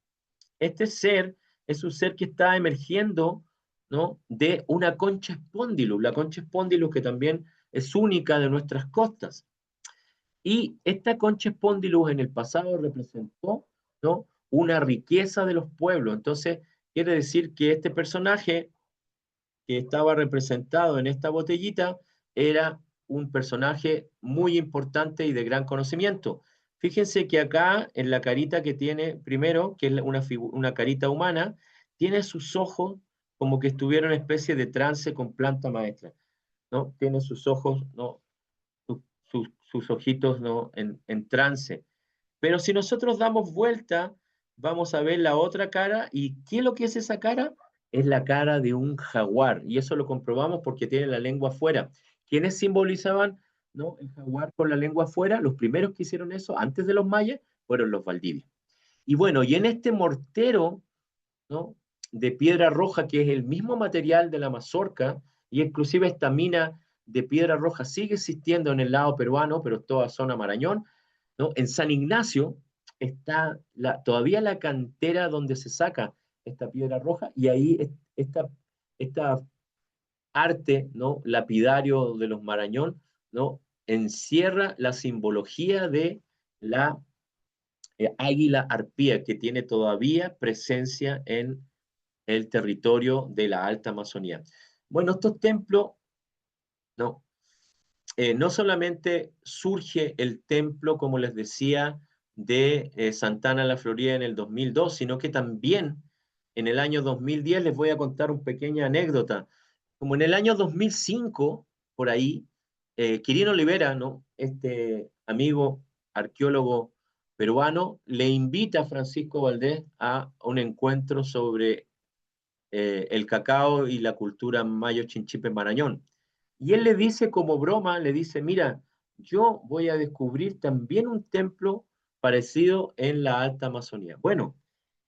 ser es un ser que está emergiendo, ¿no? De una concha espondylus, la concha espondylus que también es única de nuestras costas. Y esta concha espondylus en el pasado representó, ¿no? Una riqueza de los pueblos. Entonces, quiere decir que este personaje que estaba representado en esta botellita era un personaje muy importante y de gran conocimiento. Fíjense que acá, en la carita que tiene primero, que es una carita humana, tiene sus ojos como que estuviera en una especie de trance con planta maestra, ¿no? Tiene sus ojos, ¿no? Sus ojitos, ¿no? En trance. Pero si nosotros damos vuelta, vamos a ver la otra cara. ¿Y qué es lo que es esa cara? Es la cara de un jaguar. Y eso lo comprobamos porque tiene la lengua afuera. ¿Quiénes simbolizaban, no, el jaguar con la lengua afuera? Los primeros que hicieron eso, antes de los mayas, fueron los valdivios. Y bueno, y en este mortero, ¿no? De piedra roja, que es el mismo material de la mazorca, y inclusive esta mina de piedra roja sigue existiendo en el lado peruano, pero toda zona Marañón, ¿no? En San Ignacio está todavía la cantera donde se saca esta piedra roja, y ahí esta arte, ¿no? Lapidario de los Marañón, ¿no? Encierra la simbología de la águila arpía, que tiene todavía presencia en el territorio de la Alta Amazonía. Bueno, estos templos, no, no solamente surge el templo, como les decía, de Santana la Florida en el 2002, sino que también en el año 2010 les voy a contar una pequeña anécdota. Como en el año 2005, por ahí, Quirino Olivera, ¿no? Este amigo arqueólogo peruano, le invita a Francisco Valdés a un encuentro sobre el cacao y la cultura mayo chinchipe marañón. Y él le dice como broma, le dice, mira, yo voy a descubrir también un templo parecido en la Alta Amazonía. Bueno,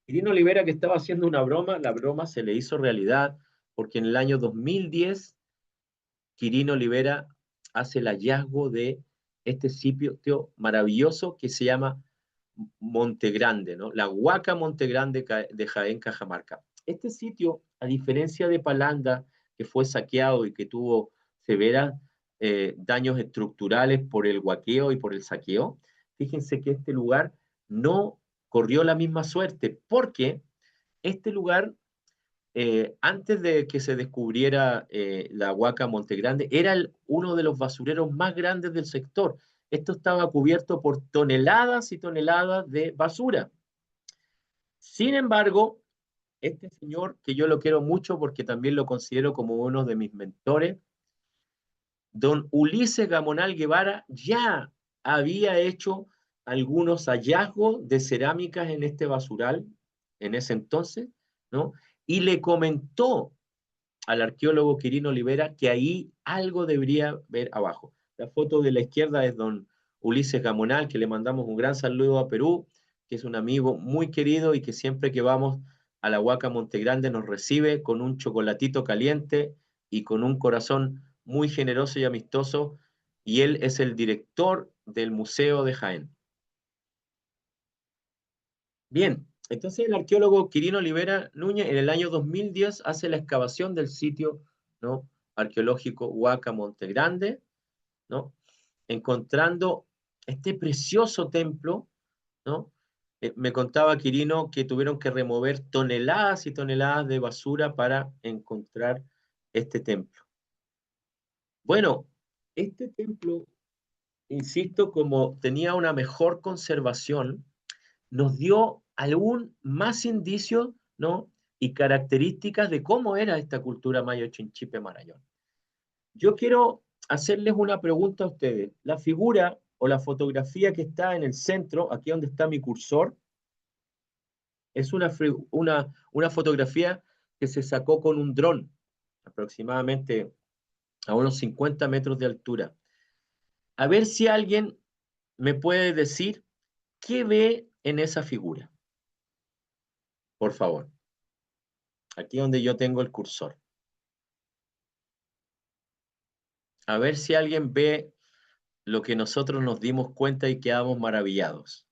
Quirino Olivera, que estaba haciendo una broma, la broma se le hizo realidad porque en el año 2010 Quirino Olivera hace el hallazgo de este sitio maravilloso que se llama Monte Grande, ¿no? La Huaca Monte Grande de Jaén, Cajamarca. Este sitio, a diferencia de Palanda, que fue saqueado y que tuvo severos daños estructurales por el huaqueo y por el saqueo, fíjense que este lugar no corrió la misma suerte, porque este lugar, antes de que se descubriera la Huaca Montegrande, era uno de los basureros más grandes del sector. Esto estaba cubierto por toneladas y toneladas de basura. Sin embargo, este señor, que yo lo quiero mucho porque también lo considero como uno de mis mentores, don Ulises Gamonal Guevara, ya había hecho algunos hallazgos de cerámicas en este basural en ese entonces, ¿no? Y le comentó al arqueólogo Quirino Olivera que ahí algo debería ver abajo. La foto de la izquierda es don Ulises Gamonal, que le mandamos un gran saludo a Perú, que es un amigo muy querido y que siempre que vamos a la Huaca Montegrande nos recibe con un chocolatito caliente y con un corazón muy generoso y amistoso, y él es el director del Museo de Jaén. Bien, entonces el arqueólogo Quirino Olivera Núñez en el año 2010 hace la excavación del sitio, ¿no? Arqueológico Huaca Montegrande, ¿no? Encontrando este precioso templo, ¿no? Me contaba Quirino que tuvieron que remover toneladas y toneladas de basura para encontrar este templo. Bueno, este templo, insisto, como tenía una mejor conservación, nos dio aún más indicios, ¿no? Y características de cómo era esta cultura mayo chinchipe marañón. Yo quiero hacerles una pregunta a ustedes. La figura o la fotografía que está en el centro, aquí donde está mi cursor, Es una fotografía que se sacó con un dron, aproximadamente a unos 50 metros de altura. A ver si alguien me puede decir qué ve en esa figura. Por favor. Aquí donde yo tengo el cursor. A ver si alguien ve lo que nosotros nos dimos cuenta y quedamos maravillados.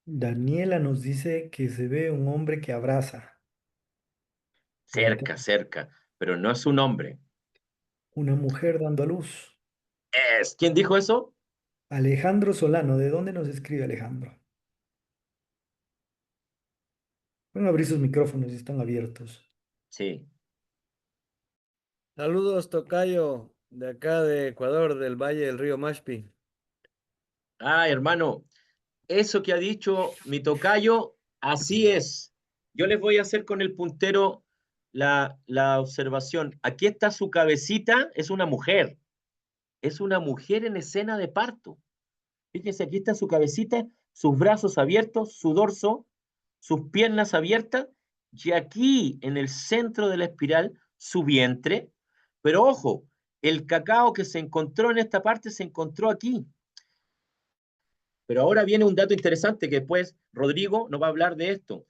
Daniela nos dice que se ve un hombre que abraza. Por acá, Cerca, cerca, pero no es un hombre. una mujer dando a luz. ¿Quién dijo eso? Alejandro Solano, ¿de dónde nos escribe Alejandro? Pueden abrir sus micrófonos y están abiertos. Sí. Saludos, tocayo, de acá de Ecuador, del Valle del Río Mashpi. Ah, hermano, eso que ha dicho mi tocayo, así es. Yo les voy a hacer con el puntero la observación. Aquí está su cabecita, es una mujer en escena de parto. Fíjense, aquí está su cabecita, sus brazos abiertos, su dorso, sus piernas abiertas, y aquí en el centro de la espiral, su vientre. Pero ojo, el cacao que se encontró en esta parte se encontró aquí. Pero ahora viene un dato interesante que después Rodrigo nos va a hablar de esto.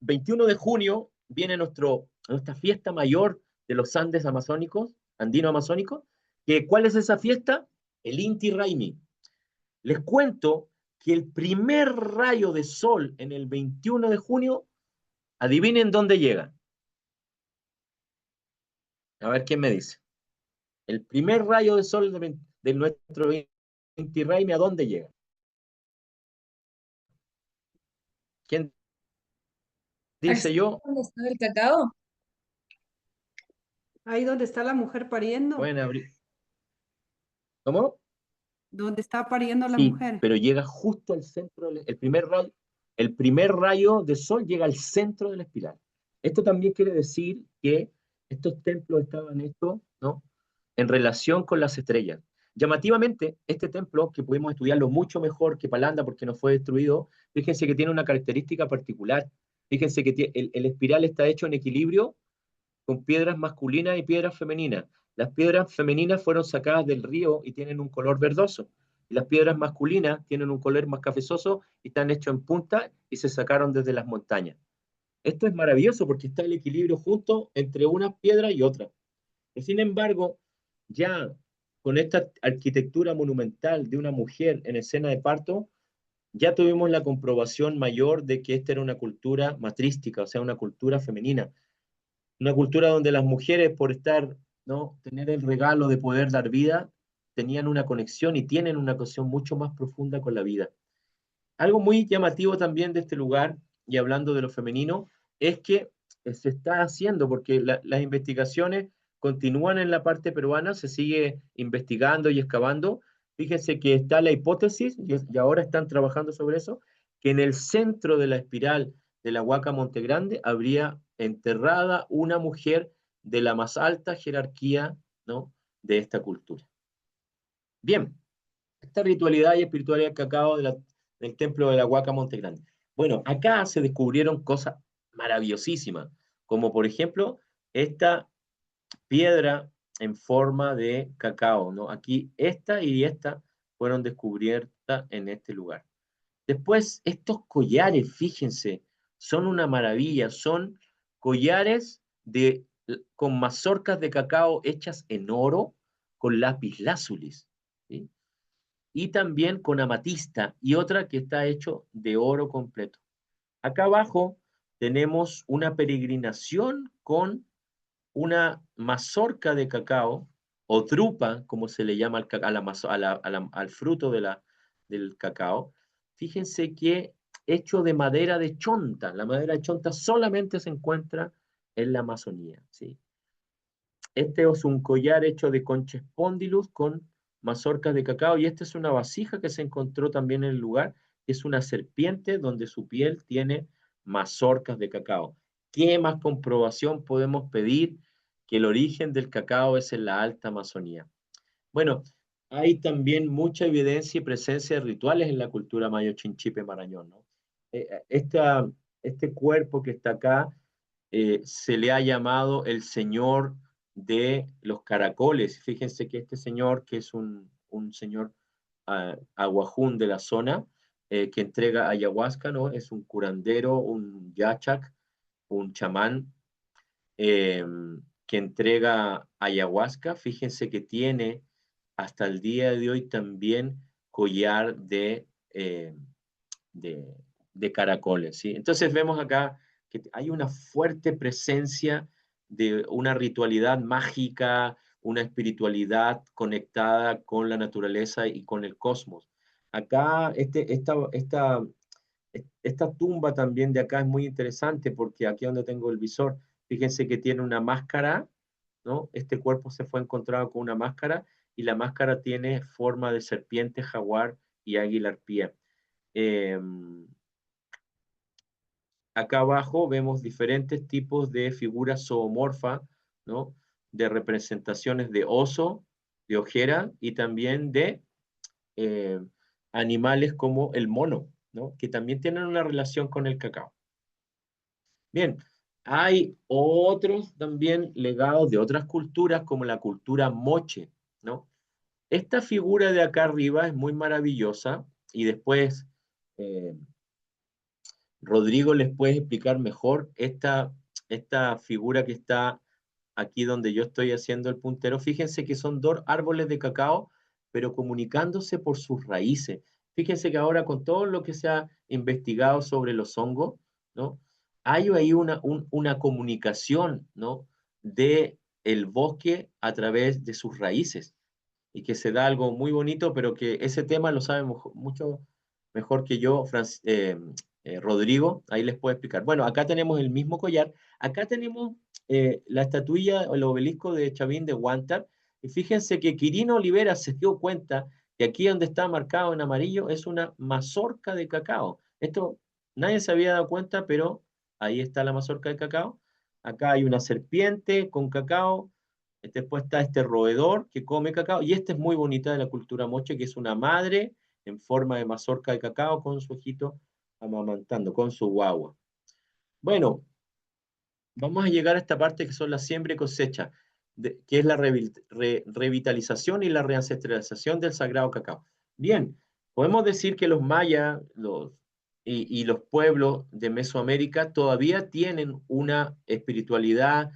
21 de junio viene nuestra fiesta mayor de los Andes amazónicos, andino-amazónicos. ¿Cuál es esa fiesta? El Inti Raymi. Les cuento que el primer rayo de sol en el 21 de junio, adivinen dónde llega. A ver quién me dice. El primer rayo de sol de nuestro Inti Raymi, ¿a dónde llega? ¿Quién ¿Al dice sitio yo? donde está el cacao? Ahí donde está la mujer pariendo, Pueden abrir. ¿Cómo? donde está pariendo la Sí, mujer. pero llega justo al centro, el primer rayo de sol llega al centro de la espiral. Esto también quiere decir que estos templos estaban hechos, ¿no?, en relación con las estrellas. Llamativamente, este templo, que pudimos estudiarlo mucho mejor que Palanda porque no fue destruido, fíjense que tiene una característica particular. Fíjense que el espiral está hecho en equilibrio con piedras masculinas y piedras femeninas. Las piedras femeninas fueron sacadas del río y tienen un color verdoso. Y las piedras masculinas tienen un color más cafezoso y están hechos en punta y se sacaron desde las montañas. Esto es maravilloso porque está el equilibrio justo entre una piedra y otra. Y sin embargo, ya con esta arquitectura monumental de una mujer en escena de parto, ya tuvimos la comprobación mayor de que esta era una cultura matrística, o sea, una cultura femenina, una cultura donde las mujeres, por estar, ¿no?, tener el regalo de poder dar vida, tenían una conexión y tienen una conexión mucho más profunda con la vida. Algo muy llamativo también de este lugar, y hablando de lo femenino, es que se está haciendo, porque las investigaciones continúan en la parte peruana, se sigue investigando y excavando. Fíjense que está la hipótesis, y ahora están trabajando sobre eso, que en el centro de la espiral de la Huaca Montegrande habría enterrada una mujer de la más alta jerarquía, ¿no?, de esta cultura. Bien, esta ritualidad y espiritualidad que acabo del templo de la Huaca Montegrande. Bueno, acá se descubrieron cosas maravillosísimas, como por ejemplo esta piedra en forma de cacao, ¿no? Aquí esta y esta fueron descubiertas en este lugar. Después, estos collares, fíjense, son una maravilla, son collares con mazorcas de cacao hechas en oro con lápiz lázulis, ¿sí?, y también con amatista, y otra que está hecho de oro completo. Acá abajo tenemos una peregrinación con una mazorca de cacao, o drupa, como se le llama al fruto del cacao. Fíjense que hecho de madera de chonta. La madera de chonta solamente se encuentra en la Amazonía, ¿sí? Este es un collar hecho de concha spondylus con mazorcas de cacao, y esta es una vasija que se encontró también en el lugar. Es una serpiente donde su piel tiene mazorcas de cacao. ¿Qué más comprobación podemos pedir que el origen del cacao es en la alta Amazonía? Bueno, hay también mucha evidencia y presencia de rituales en la cultura mayo chinchipe marañón, ¿no? este cuerpo que está acá se le ha llamado el señor de los caracoles. Fíjense que este señor, que es un señor aguajún de la zona, que entrega ayahuasca, ¿no? Es un curandero, un yachac, un chamán, eh, que entrega ayahuasca. Fíjense que tiene hasta el día de hoy también collar de, de caracoles, ¿sí? Entonces vemos acá que hay una fuerte presencia de una ritualidad mágica, una espiritualidad conectada con la naturaleza y con el cosmos. Acá, esta tumba también de acá es muy interesante porque aquí donde tengo el visor, fíjense que tiene una máscara, ¿no? Este cuerpo se fue encontrado con una máscara y la máscara tiene forma de serpiente, jaguar y águila arpía. Eh, Acá abajo vemos diferentes tipos de figuras zoomorfas, ¿no? De representaciones de oso, de ojera y también de eh, animales como el mono, ¿no? Que también tienen una relación con el cacao. Bien, hay otros también legados de otras culturas como la cultura moche, ¿no? Esta figura de acá arriba es muy maravillosa y después eh, Rodrigo les puede explicar mejor esta figura que está aquí donde yo estoy haciendo el puntero. Fíjense que son dos árboles de cacao, pero comunicándose por sus raíces. Fíjense que ahora con todo lo que se ha investigado sobre los hongos, ¿no? Hay ahí una comunicación, ¿no? De el bosque a través de sus raíces y que se da algo muy bonito, pero que ese tema lo sabe mucho mejor que yo, Rodrigo, ahí les puedo explicar. Bueno, acá tenemos el mismo collar, acá tenemos la estatuilla o el obelisco de Chavín de Huántar, y fíjense que Quirino Olivera se dio cuenta que aquí donde está marcado en amarillo es una mazorca de cacao. Esto nadie se había dado cuenta, pero ahí está la mazorca de cacao. Acá hay una serpiente con cacao, después está este roedor que come cacao, y esta es muy bonita de la cultura moche, que es una madre en forma de mazorca de cacao con su hijito amamantando, con su guagua. Bueno, vamos a llegar a esta parte que son la siembra y cosecha, que es la revitalización y la reancestralización del sagrado cacao. Bien, podemos decir que los mayas y los pueblos de Mesoamérica todavía tienen una espiritualidad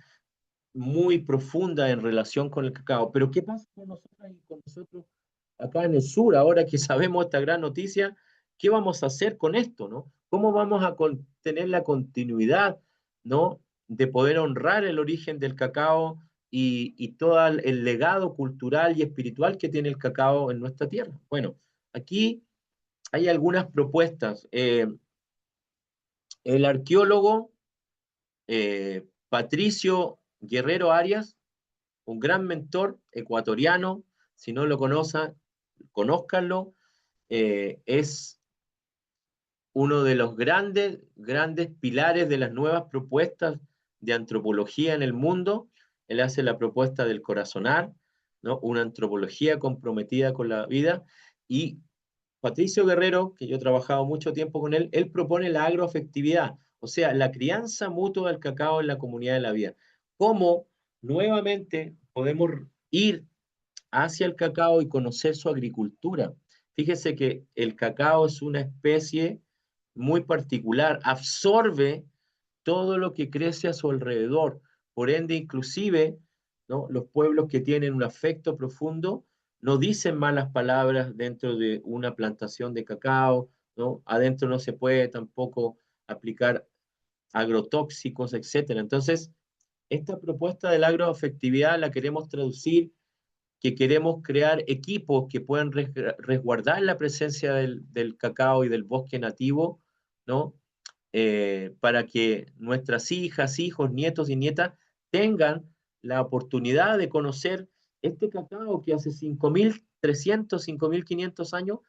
muy profunda en relación con el cacao. Pero ¿qué pasa con nosotros y con nosotros acá en el sur? Ahora que sabemos esta gran noticia, ¿qué vamos a hacer con esto, no? ¿Cómo vamos a tener la continuidad, no? De poder honrar el origen del cacao y todo el legado cultural y espiritual que tiene el cacao en nuestra tierra. Bueno, aquí hay algunas propuestas. El arqueólogo Patricio Guerrero Arias, un gran mentor ecuatoriano, si no lo conocen, conózcanlo, es uno de los grandes pilares de las nuevas propuestas de antropología en el mundo. Él hace la propuesta del corazonar, ¿no? Una antropología comprometida con la vida, y Patricio Guerrero, que yo he trabajado mucho tiempo con él, él propone la agroafectividad, o sea, la crianza mutua del cacao en la comunidad de la vida. ¿Cómo nuevamente podemos ir hacia el cacao y conocer su agricultura? Fíjese que el cacao es una especie muy particular, absorbe todo lo que crece a su alrededor. Por ende, inclusive, ¿no? Los pueblos que tienen un afecto profundo no dicen malas palabras dentro de una plantación de cacao, ¿no? Adentro no se puede tampoco aplicar agrotóxicos, etcétera. Entonces, esta propuesta de la agroafectividad la queremos traducir, que queremos crear equipos que puedan resguardar la presencia del cacao y del bosque nativo, ¿no? Para que nuestras hijas, hijos, nietos y nietas tengan la oportunidad de conocer este cacao que hace 5.300, 5.500 años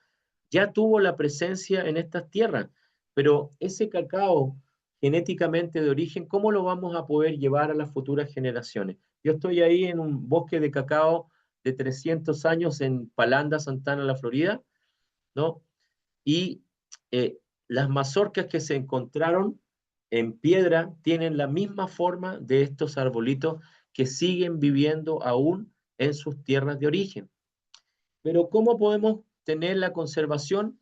ya tuvo la presencia en estas tierras. Pero ese cacao genéticamente de origen, ¿cómo lo vamos a poder llevar a las futuras generaciones? Yo estoy ahí en un bosque de cacao de 300 años en Palanda, Santana, la Florida, ¿no? Y las mazorcas que se encontraron en piedra tienen la misma forma de estos arbolitos que siguen viviendo aún en sus tierras de origen. Pero ¿cómo podemos tener la conservación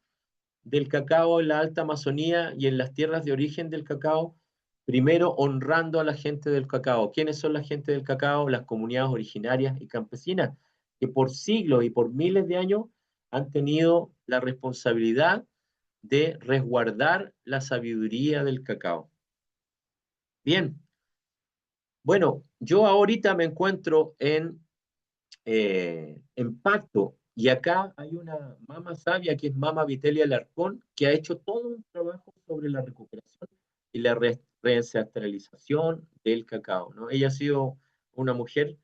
del cacao en la alta Amazonía y en las tierras de origen del cacao? Primero, honrando a la gente del cacao. ¿Quiénes son la gente del cacao? Las comunidades originarias y campesinas, que por siglos y por miles de años han tenido la responsabilidad de resguardar la sabiduría del cacao. Bien, bueno, yo ahorita me encuentro en Pacto, y acá hay una mama sabia que es Mama Vitelia Alarcón, que ha hecho todo un trabajo sobre la recuperación y la reancestralización del cacao, ¿no? Ella ha sido una mujer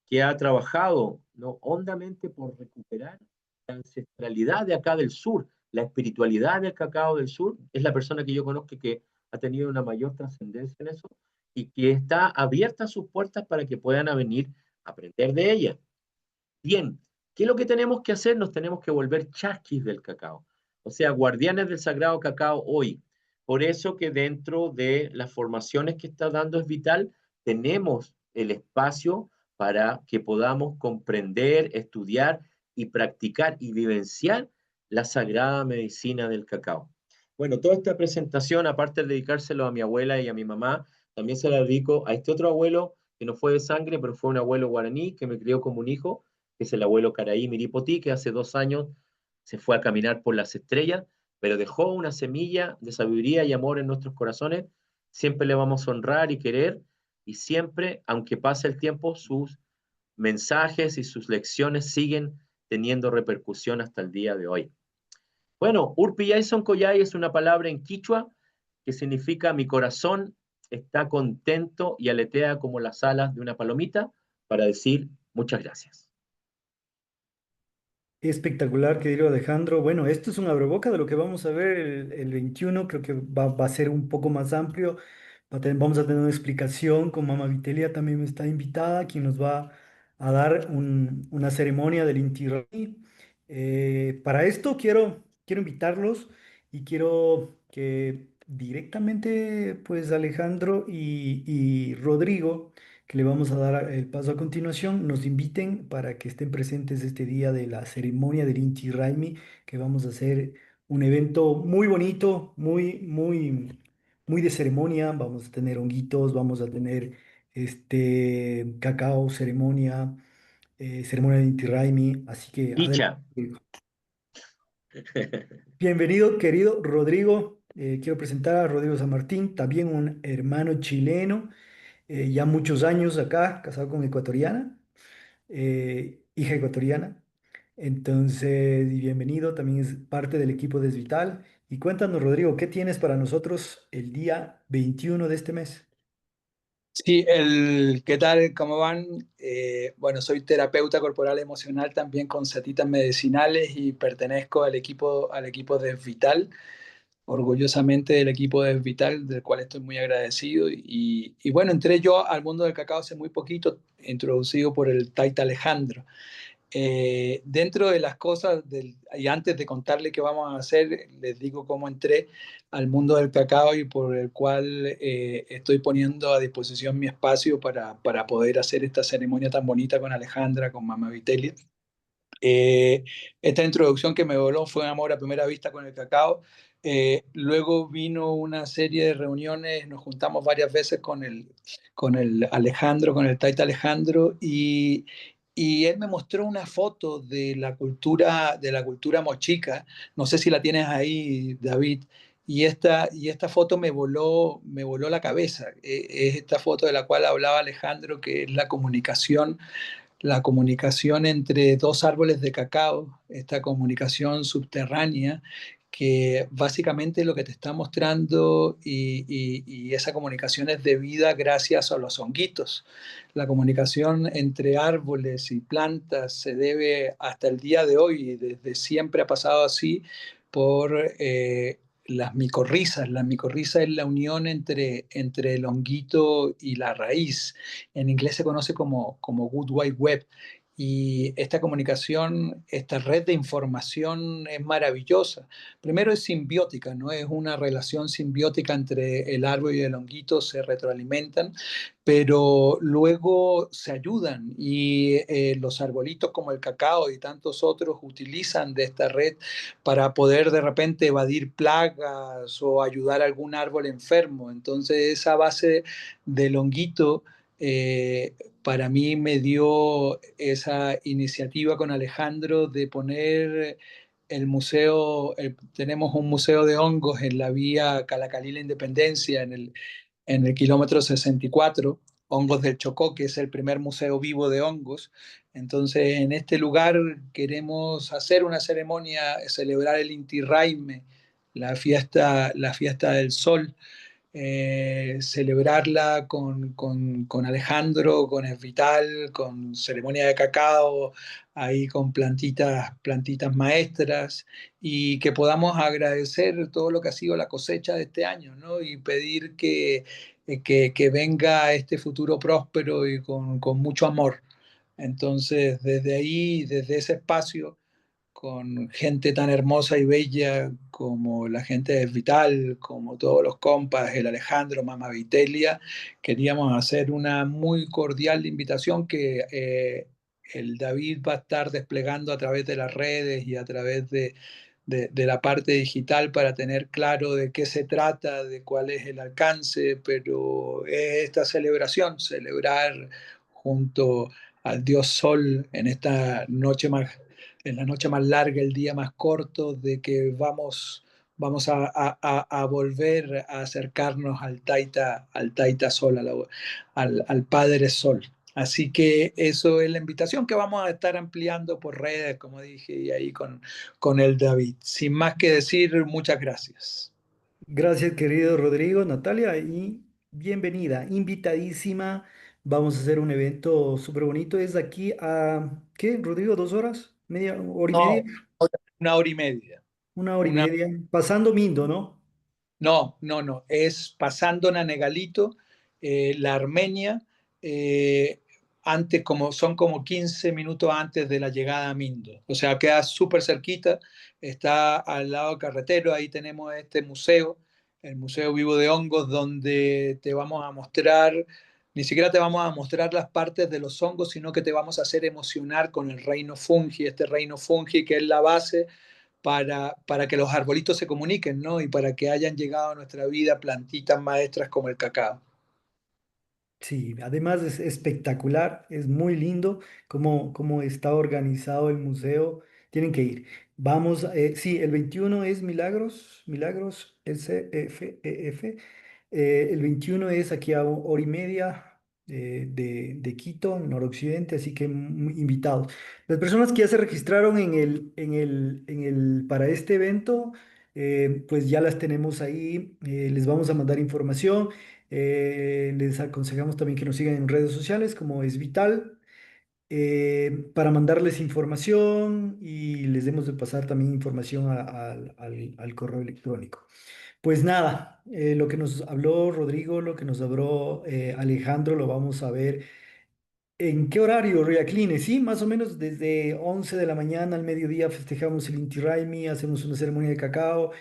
que ha trabajado, ¿no?, hondamente por recuperar la ancestralidad de acá del sur, la espiritualidad del cacao del sur. Es la persona que yo conozco que ha tenido una mayor trascendencia en eso y que está abierta sus puertas para que puedan venir a aprender de ella. Bien, ¿qué es lo que tenemos que hacer? Nos tenemos que volver chasquis del cacao, o sea, guardianes del sagrado cacao hoy. Por eso que dentro de las formaciones que está dando Es Vital, tenemos el espacio para que podamos comprender, estudiar y practicar y vivenciar la sagrada medicina del cacao. Bueno, toda esta presentación, aparte de dedicárselo a mi abuela y a mi mamá, también se la dedico a este otro abuelo que no fue de sangre, pero fue un abuelo guaraní que me crió como un hijo, que es el abuelo Caraí Miripotí, que hace 2 años se fue a caminar por las estrellas, pero dejó una semilla de sabiduría y amor en nuestros corazones. Siempre le vamos a honrar y querer, y siempre, aunque pase el tiempo, sus mensajes y sus lecciones siguen teniendo repercusión hasta el día de hoy. Bueno, Urpillay Soncoyay es una palabra en quichua que significa mi corazón está contento y aletea como las alas de una palomita para decir muchas gracias. Espectacular, querido Alejandro. Bueno, esto es un abreboca de lo que vamos a ver el 21. Creo que va a ser un poco más amplio. Vamos a tener una explicación con Mama Vitelia, también está invitada, quien nos va a dar una ceremonia del Inti Raymi. Para esto quiero invitarlos y quiero que directamente, pues Alejandro y Rodrigo, que le vamos a dar el paso a continuación, nos inviten para que estén presentes este día de la ceremonia del Inti Raymi, que vamos a hacer un evento muy bonito, muy de ceremonia. Vamos a tener honguitos, vamos a tener cacao, ceremonia de Inti Raymi. Así que adelante. Dicha. Bienvenido, querido Rodrigo. Quiero presentar a Rodrigo San Martín, también un hermano chileno, ya muchos años acá, casado con ecuatoriana, hija ecuatoriana. Entonces, y bienvenido, también es parte del equipo de Esvital. Y cuéntanos, Rodrigo, ¿qué tienes para nosotros el día 21 de este mes? Sí, ¿qué tal? ¿Cómo van? Bueno, soy terapeuta corporal emocional también con setitas medicinales y pertenezco al equipo de Vital, orgullosamente del equipo de Vital, del cual estoy muy agradecido. Y bueno, entré yo al mundo del cacao hace muy poquito, introducido por el Taita Alejandro. Dentro de las cosas, y antes de contarle qué vamos a hacer, les digo cómo entré al mundo del cacao y por el cual estoy poniendo a disposición mi espacio para poder hacer esta ceremonia tan bonita con Alejandra, con Mama Vitelia. Esta introducción que me voló fue un amor a primera vista con el cacao. Luego vino una serie de reuniones, nos juntamos varias veces con el Alejandro, con el Taita Alejandro, y él me mostró una foto de la cultura mochica. No sé si la tienes ahí, David. Y esta foto me voló la cabeza. Es esta foto de la cual hablaba Alejandro, que es la comunicación entre dos árboles de cacao, esta comunicación subterránea, que básicamente lo que te está mostrando, y esa comunicación es debida gracias a los honguitos. La comunicación entre árboles y plantas se debe hasta el día de hoy, y desde siempre ha pasado así, por las micorrizas. La micorriza es la unión entre el honguito y la raíz. En inglés se conoce como Good White Web. y esta comunicación, esta red de información es maravillosa. Primero es simbiótica, ¿no? Es una relación simbiótica entre el árbol y el honguito, se retroalimentan, pero luego se ayudan y los arbolitos como el cacao y tantos otros utilizan de esta red para poder de repente evadir plagas o ayudar a algún árbol enfermo. Entonces esa base del honguito para mí me dio esa iniciativa con Alejandro de poner el museo, tenemos un museo de hongos en la vía Calacalí La Independencia, en el kilómetro 64, Hongos del Chocó, que es el primer museo vivo de hongos. Entonces, en este lugar queremos hacer una ceremonia, celebrar el Inti Raymi, la fiesta del sol, celebrarla con Alejandro, con Esvital, con ceremonia de cacao, ahí con plantitas maestras, y que podamos agradecer todo lo que ha sido la cosecha de este año, ¿no? Y pedir que venga este futuro próspero y con mucho amor. Entonces, desde ahí, desde ese espacio, con gente tan hermosa y bella como la gente de Vital, como todos los compas, el Alejandro, Mama Vitelia, queríamos hacer una muy cordial invitación que el David va a estar desplegando a través de las redes y a través de la parte digital para tener claro de qué se trata, de cuál es el alcance, pero es esta celebración, celebrar junto al Dios Sol en esta noche más, en la noche más larga, el día más corto, de que vamos a volver a acercarnos al Taita Sol, al Padre Sol. Así que eso es la invitación que vamos a estar ampliando por redes, como dije, y ahí con el David. Sin más que decir, muchas gracias. Gracias, querido Rodrigo, Natalia, y bienvenida, invitadísima. Vamos a hacer un evento súper bonito. Es de aquí a, ¿qué, Rodrigo? ¿2 horas? ¿Media hora y media? No, una hora y media. Una hora y Una, media. Pasando Mindo, ¿no? no, es pasando Nanegalito, la Armenia, antes como, son como 15 minutos antes de la llegada a Mindo. O sea, queda súper cerquita, está al lado carretero, ahí tenemos este museo, el Museo Vivo de Hongos, donde te vamos a mostrar, ni siquiera te vamos a mostrar las partes de los hongos, sino que te vamos a hacer emocionar con el reino fungi, este reino fungi que es la base para que los arbolitos se comuniquen, ¿no? Y para que hayan llegado a nuestra vida plantitas maestras como el cacao. Sí, además es espectacular, es muy lindo cómo está organizado el museo. Tienen que ir. Vamos, sí, el 21 es Milagros, Milagros, SFEF. El 21 es aquí a hora y media de Quito, noroccidente, así que invitados. Las personas que ya se registraron para este evento, pues ya las tenemos ahí, les vamos a mandar información. Les aconsejamos también que nos sigan en redes sociales como es Vital, para mandarles información y les demos de pasar también información al correo electrónico. Pues nada, lo que nos habló Rodrigo, lo que nos habló Alejandro, lo vamos a ver. ¿En qué horario, Riacline? Sí, más o menos desde 11 de la mañana al mediodía festejamos el Inti Raymi, hacemos una ceremonia de cacao,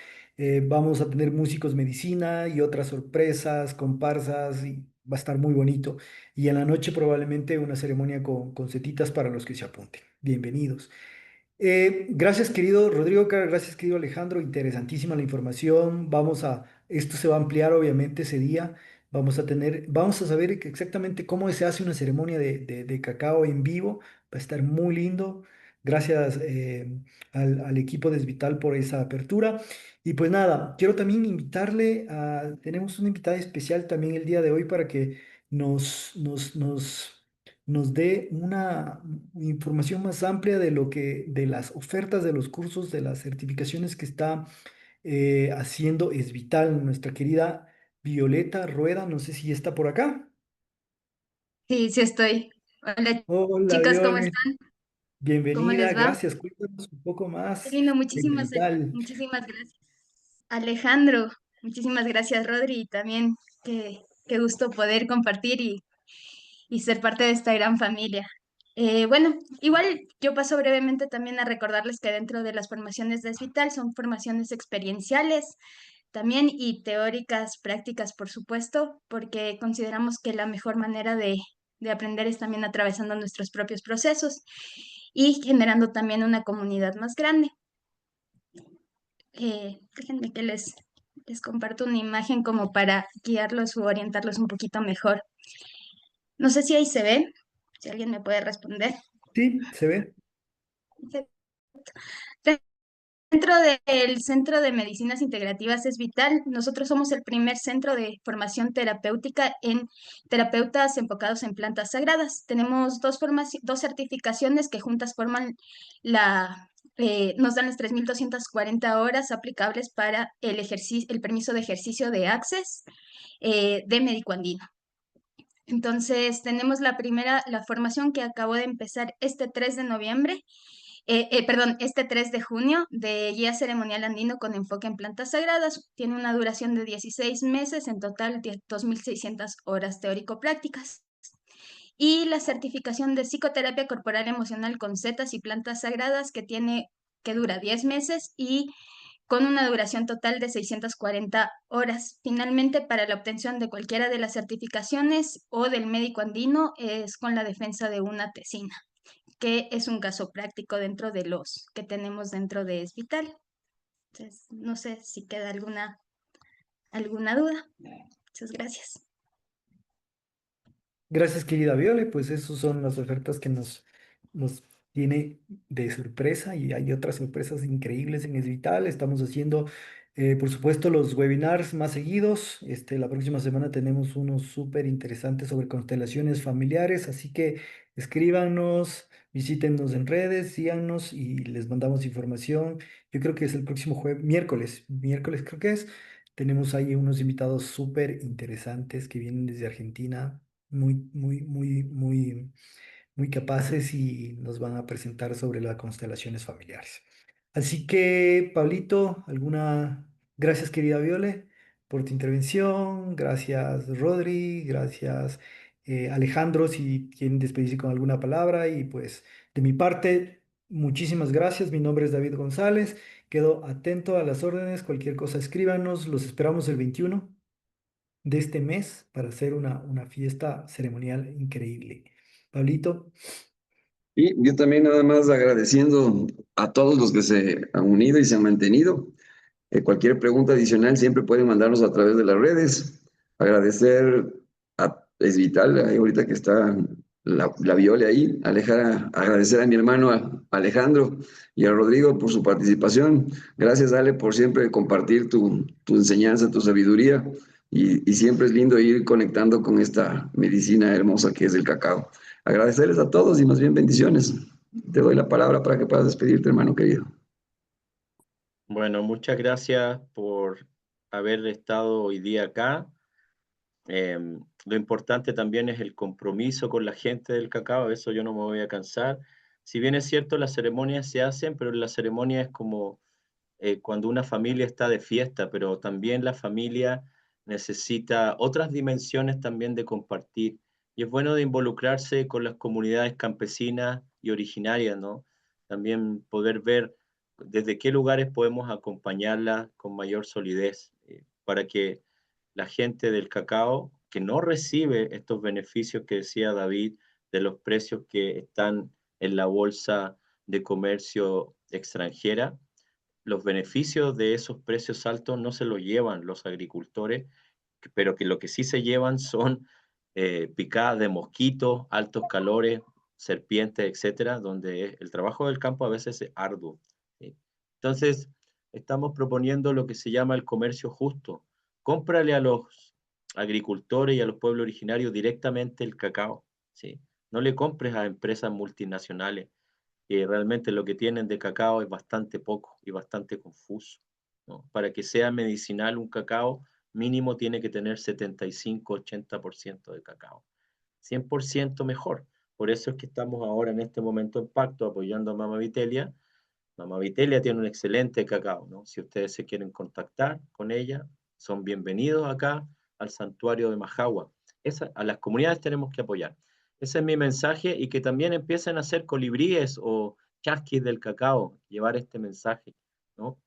vamos a tener músicos medicina y otras sorpresas, comparsas, y va a estar muy bonito. Y en la noche probablemente una ceremonia con setitas para los que se apunten. Bienvenidos. Gracias, querido Rodrigo, gracias, querido Alejandro. Interesantísima la información. Esto se va a ampliar obviamente ese día. Vamos a saber exactamente cómo se hace una ceremonia de cacao en vivo. Va a estar muy lindo. Gracias al equipo de Esvital por esa apertura. Y pues nada, quiero también tenemos una invitada especial también el día de hoy para que nos dé una información más amplia de las ofertas de los cursos, de las certificaciones que está haciendo Es Vital, nuestra querida Violeta Rueda, no sé si está por acá. Sí, sí estoy. Hola, Hola, chicos, ¿cómo Viole, están? ¿Cómo bienvenida, les va? gracias. Cuéntanos un poco Qué más lindo, de Es Vital. muchísimas gracias. Alejandro, muchísimas gracias, Rodri, y también qué gusto poder compartir y ser parte de esta gran familia. Bueno, igual yo paso brevemente también a recordarles que dentro de las formaciones de Vital son formaciones experienciales también y teóricas, prácticas, por supuesto, porque consideramos que la mejor manera de aprender es también atravesando nuestros propios procesos y generando también una comunidad más grande. Déjenme que les comparto una imagen como para guiarlos o orientarlos un poquito mejor. No sé si ahí se ve, si alguien me puede responder. Sí, se ve. Dentro del Centro de Medicinas Integrativas Es Vital, nosotros somos el primer centro de formación terapéutica en terapeutas enfocados en plantas sagradas. Tenemos dos certificaciones que juntas forman nos dan las 3.240 horas aplicables para el permiso de ejercicio de Access de médico andino. Entonces, tenemos la formación que acabó de empezar este 3 de noviembre, este 3 de junio, de guía ceremonial andino con enfoque en plantas sagradas. Tiene una duración de 16 meses, en total 2.600 horas teórico-prácticas. Y la certificación de psicoterapia corporal emocional con setas y plantas sagradas que dura 10 meses y con una duración total de 640 horas. Finalmente, para la obtención de cualquiera de las certificaciones o del médico andino es con la defensa de una tesina, que es un caso práctico dentro de los que tenemos dentro de Es Vital. Entonces, no sé si queda alguna duda. Muchas gracias. Gracias, querida Viole. Pues esas son las ofertas que nos tiene de sorpresa y hay otras sorpresas increíbles en Esvital. Estamos haciendo, por supuesto, los webinars más seguidos. La próxima semana tenemos unos súper interesantes sobre constelaciones familiares, así que escríbanos, visítennos en redes, síganos y les mandamos información. Yo creo que es el próximo miércoles creo que es. Tenemos ahí unos invitados súper interesantes que vienen desde Argentina muy capaces y nos van a presentar sobre las constelaciones familiares. Así que, Pablito, gracias, querida Viole, por tu intervención. Gracias, Rodri. Gracias, Alejandro, si quieren despedirse con alguna palabra. Y pues, de mi parte, muchísimas gracias. Mi nombre es David González. Quedo atento a las órdenes. Cualquier cosa, escríbanos. Los esperamos el 21 de este mes para hacer una fiesta ceremonial increíble. Pablito, Y yo también nada más agradeciendo a todos los que se han unido y se han mantenido. Cualquier pregunta adicional siempre pueden mandarnos a través de las redes. Agradecer a Es Vital, ahí ahorita que está la Viole ahí. Agradecer a mi hermano Alejandro y a Rodrigo por su participación. Gracias, Ale, por siempre compartir tu enseñanza, tu sabiduría. Y siempre es lindo ir conectando con esta medicina hermosa que es el cacao. Agradecerles a todos y más bien bendiciones. Te doy la palabra para que puedas despedirte, hermano querido. Bueno, muchas gracias por haber estado hoy día acá. Lo importante también es el compromiso con la gente del cacao, eso yo no me voy a cansar. Si bien es cierto, las ceremonias se hacen, pero la ceremonia es como cuando una familia está de fiesta, pero también la familia necesita otras dimensiones también de compartir. Y es bueno de involucrarse con las comunidades campesinas y originarias, ¿no? También poder ver desde qué lugares podemos acompañarlas con mayor solidez, para que la gente del cacao que no recibe estos beneficios que decía David de los precios que están en la bolsa de comercio extranjera, los beneficios de esos precios altos no se los llevan los agricultores, pero que lo que sí se llevan son picadas de mosquitos, altos calores, serpientes, etcétera, donde el trabajo del campo a veces es arduo. ¿Sí? Entonces, estamos proponiendo lo que se llama el comercio justo. Cómprale a los agricultores y a los pueblos originarios directamente el cacao. ¿Sí? No le compres a empresas multinacionales que realmente lo que tienen de cacao es bastante poco y bastante confuso, ¿no? Para que sea medicinal un cacao, mínimo tiene que tener 75-80% de cacao. 100% mejor. Por eso es que estamos ahora en este momento en pacto apoyando a Mama Vitelia. Mama Vitelia tiene un excelente cacao, ¿no? Si ustedes se quieren contactar con ella, son bienvenidos acá al santuario de Majagua. A las comunidades tenemos que apoyar. Ese es mi mensaje, y que también empiecen a hacer colibríes o chasquis del cacao, llevar este mensaje, ¿no?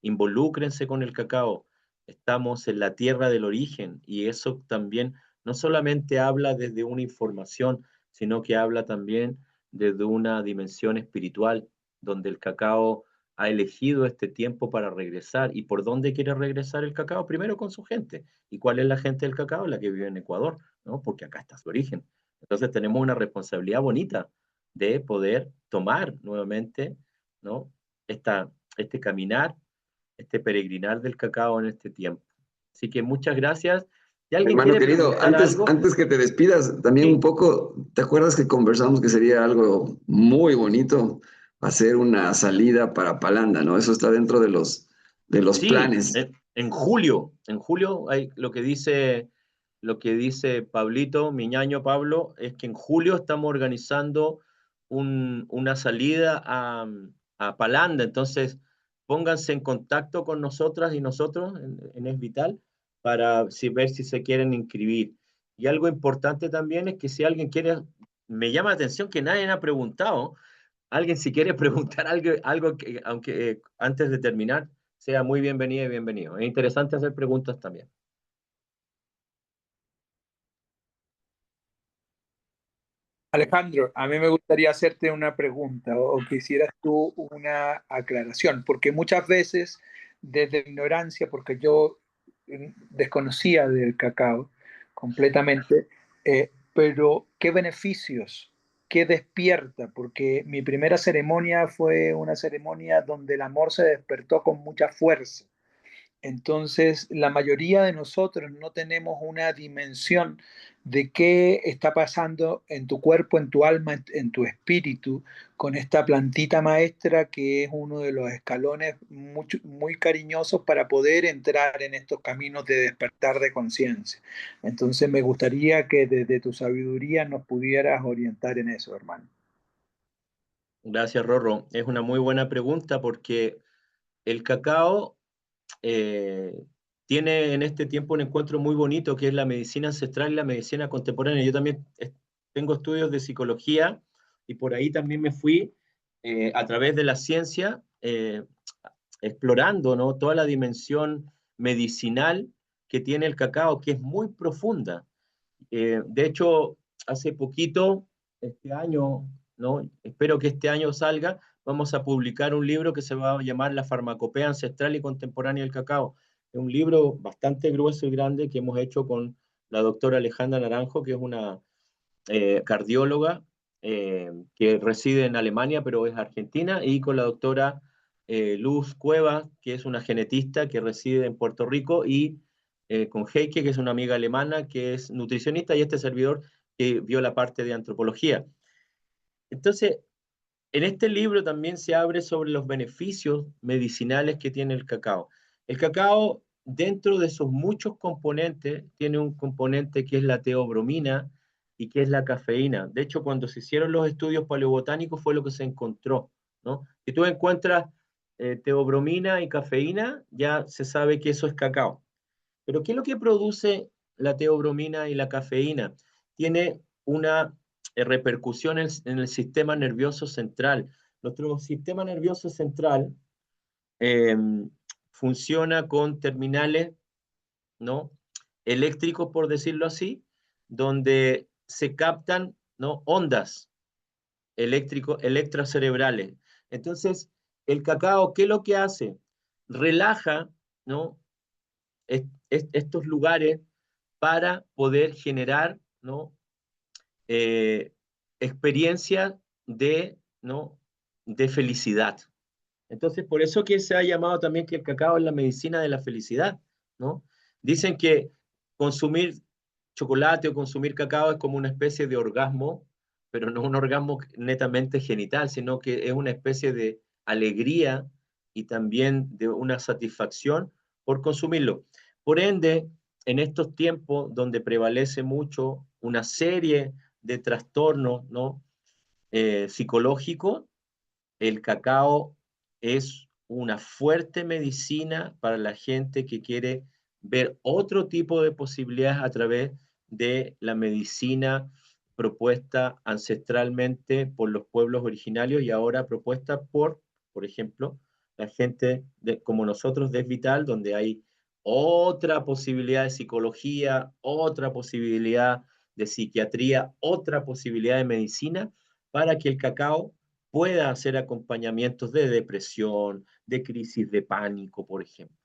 Involúcrense con el cacao. Estamos en la tierra del origen, y eso también no solamente habla desde una información, sino que habla también desde una dimensión espiritual, donde el cacao ha elegido este tiempo para regresar. ¿Y por dónde quiere regresar el cacao? Primero con su gente. ¿Y cuál es la gente del cacao? La que vive en Ecuador, ¿no? Porque acá está su origen. Entonces tenemos una responsabilidad bonita de poder tomar nuevamente, ¿no? Este caminar, este peregrinar del cacao en este tiempo. Así que muchas gracias. Si alguien Hermano quiere querido, preguntar algo, antes que te despidas, también un sí, poco, ¿te acuerdas que conversamos que sería algo muy bonito hacer una salida para Palanda, ¿no? Eso está dentro de los sí, planes. en julio hay lo que dice Pablito, mi ñaño Pablo, es que en julio estamos organizando una salida a Palanda. Entonces pónganse en contacto con nosotras y nosotros en Es Vital para ver si se quieren inscribir. Y algo importante también es que si alguien quiere, me llama la atención que nadie ha preguntado, alguien si quiere preguntar algo que, aunque antes de terminar, sea muy bienvenida y bienvenido. Es interesante hacer preguntas también. Alejandro, a mí me gustaría hacerte una pregunta o quisieras tú una aclaración, porque muchas veces desde ignorancia, porque yo desconocía del cacao completamente, pero ¿qué beneficios? ¿Qué despierta? Porque mi primera ceremonia fue una ceremonia donde el amor se despertó con mucha fuerza. Entonces, la mayoría de nosotros no tenemos una dimensión de qué está pasando en tu cuerpo, en tu alma, en tu espíritu, con esta plantita maestra que es uno de los escalones muy cariñosos para poder entrar en estos caminos de despertar de conciencia. Entonces, me gustaría que desde tu sabiduría nos pudieras orientar en eso, hermano. Gracias, Rorro. Es una muy buena pregunta porque el cacao eh, tiene en este tiempo un encuentro muy bonito que es la medicina ancestral y la medicina contemporánea. Yo también tengo estudios de psicología y por ahí también me fui a través de la ciencia explorando, ¿no? Toda la dimensión medicinal que tiene el cacao, que es muy profunda. De hecho, hace poquito, este año, ¿no? Espero que este año salga, vamos a publicar un libro que se va a llamar La farmacopea ancestral y contemporánea del cacao. Es un libro bastante grueso y grande que hemos hecho con la doctora Alejandra Naranjo, que es una cardióloga que reside en Alemania, pero es argentina, y con la doctora Luz Cueva, que es una genetista que reside en Puerto Rico, y con Heike, que es una amiga alemana, que es nutricionista, y este servidor que vio la parte de antropología. Entonces, en este libro también se abre sobre los beneficios medicinales que tiene el cacao. El cacao, dentro de sus muchos componentes, tiene un componente que es la teobromina y que es la cafeína. De hecho, cuando se hicieron los estudios paleobotánicos fue lo que se encontró, ¿no? Si tú encuentras teobromina y cafeína, ya se sabe que eso es cacao. Pero ¿qué es lo que produce la teobromina y la cafeína? Tiene una repercusión en el sistema nervioso central. Nuestro sistema nervioso central eh, funciona con terminales, ¿no? Eléctricos, por decirlo así, donde se captan, ¿no? Ondas electrocerebrales. Entonces, el cacao, ¿qué es lo que hace? Relaja, ¿no? Estos lugares para poder generar, ¿no? eh, experiencias de, ¿no? de felicidad. Entonces, por eso que se ha llamado también que el cacao es la medicina de la felicidad, ¿no? Dicen que consumir chocolate o consumir cacao es como una especie de orgasmo, pero no un orgasmo netamente genital, sino que es una especie de alegría y también de una satisfacción por consumirlo. Por ende, en estos tiempos donde prevalece mucho una serie de trastornos, ¿no? Psicológicos, el cacao es una fuerte medicina para la gente que quiere ver otro tipo de posibilidades a través de la medicina propuesta ancestralmente por los pueblos originarios y ahora propuesta por ejemplo, la gente como nosotros de Es Vital, donde hay otra posibilidad de psicología, otra posibilidad de psiquiatría, otra posibilidad de medicina, para que el cacao pueda hacer acompañamientos de depresión, de crisis de pánico, por ejemplo.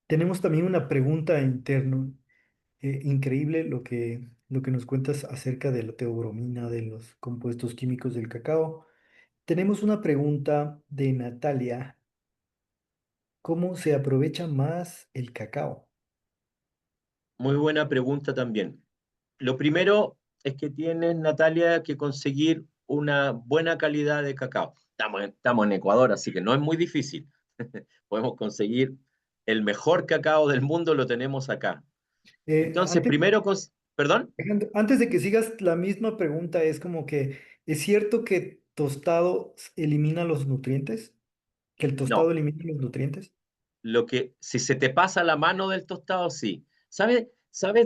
Tenemos también una pregunta interna. Increíble lo que nos cuentas acerca de la teobromina, de los compuestos químicos del cacao. Tenemos una pregunta de Natalia. ¿Cómo se aprovecha más el cacao? Muy buena pregunta también. Lo primero es que tienes, Natalia, que conseguir una buena calidad de cacao. Estamos en Ecuador, así que no es muy difícil. Podemos conseguir el mejor cacao del mundo, lo tenemos acá. Entonces, Antes, primero, perdón, antes de que sigas, la misma pregunta es como que, ¿es cierto que tostado elimina los nutrientes? ¿Que el tostado no. elimina los nutrientes? Si se te pasa la mano del tostado, sí. ¿Sabes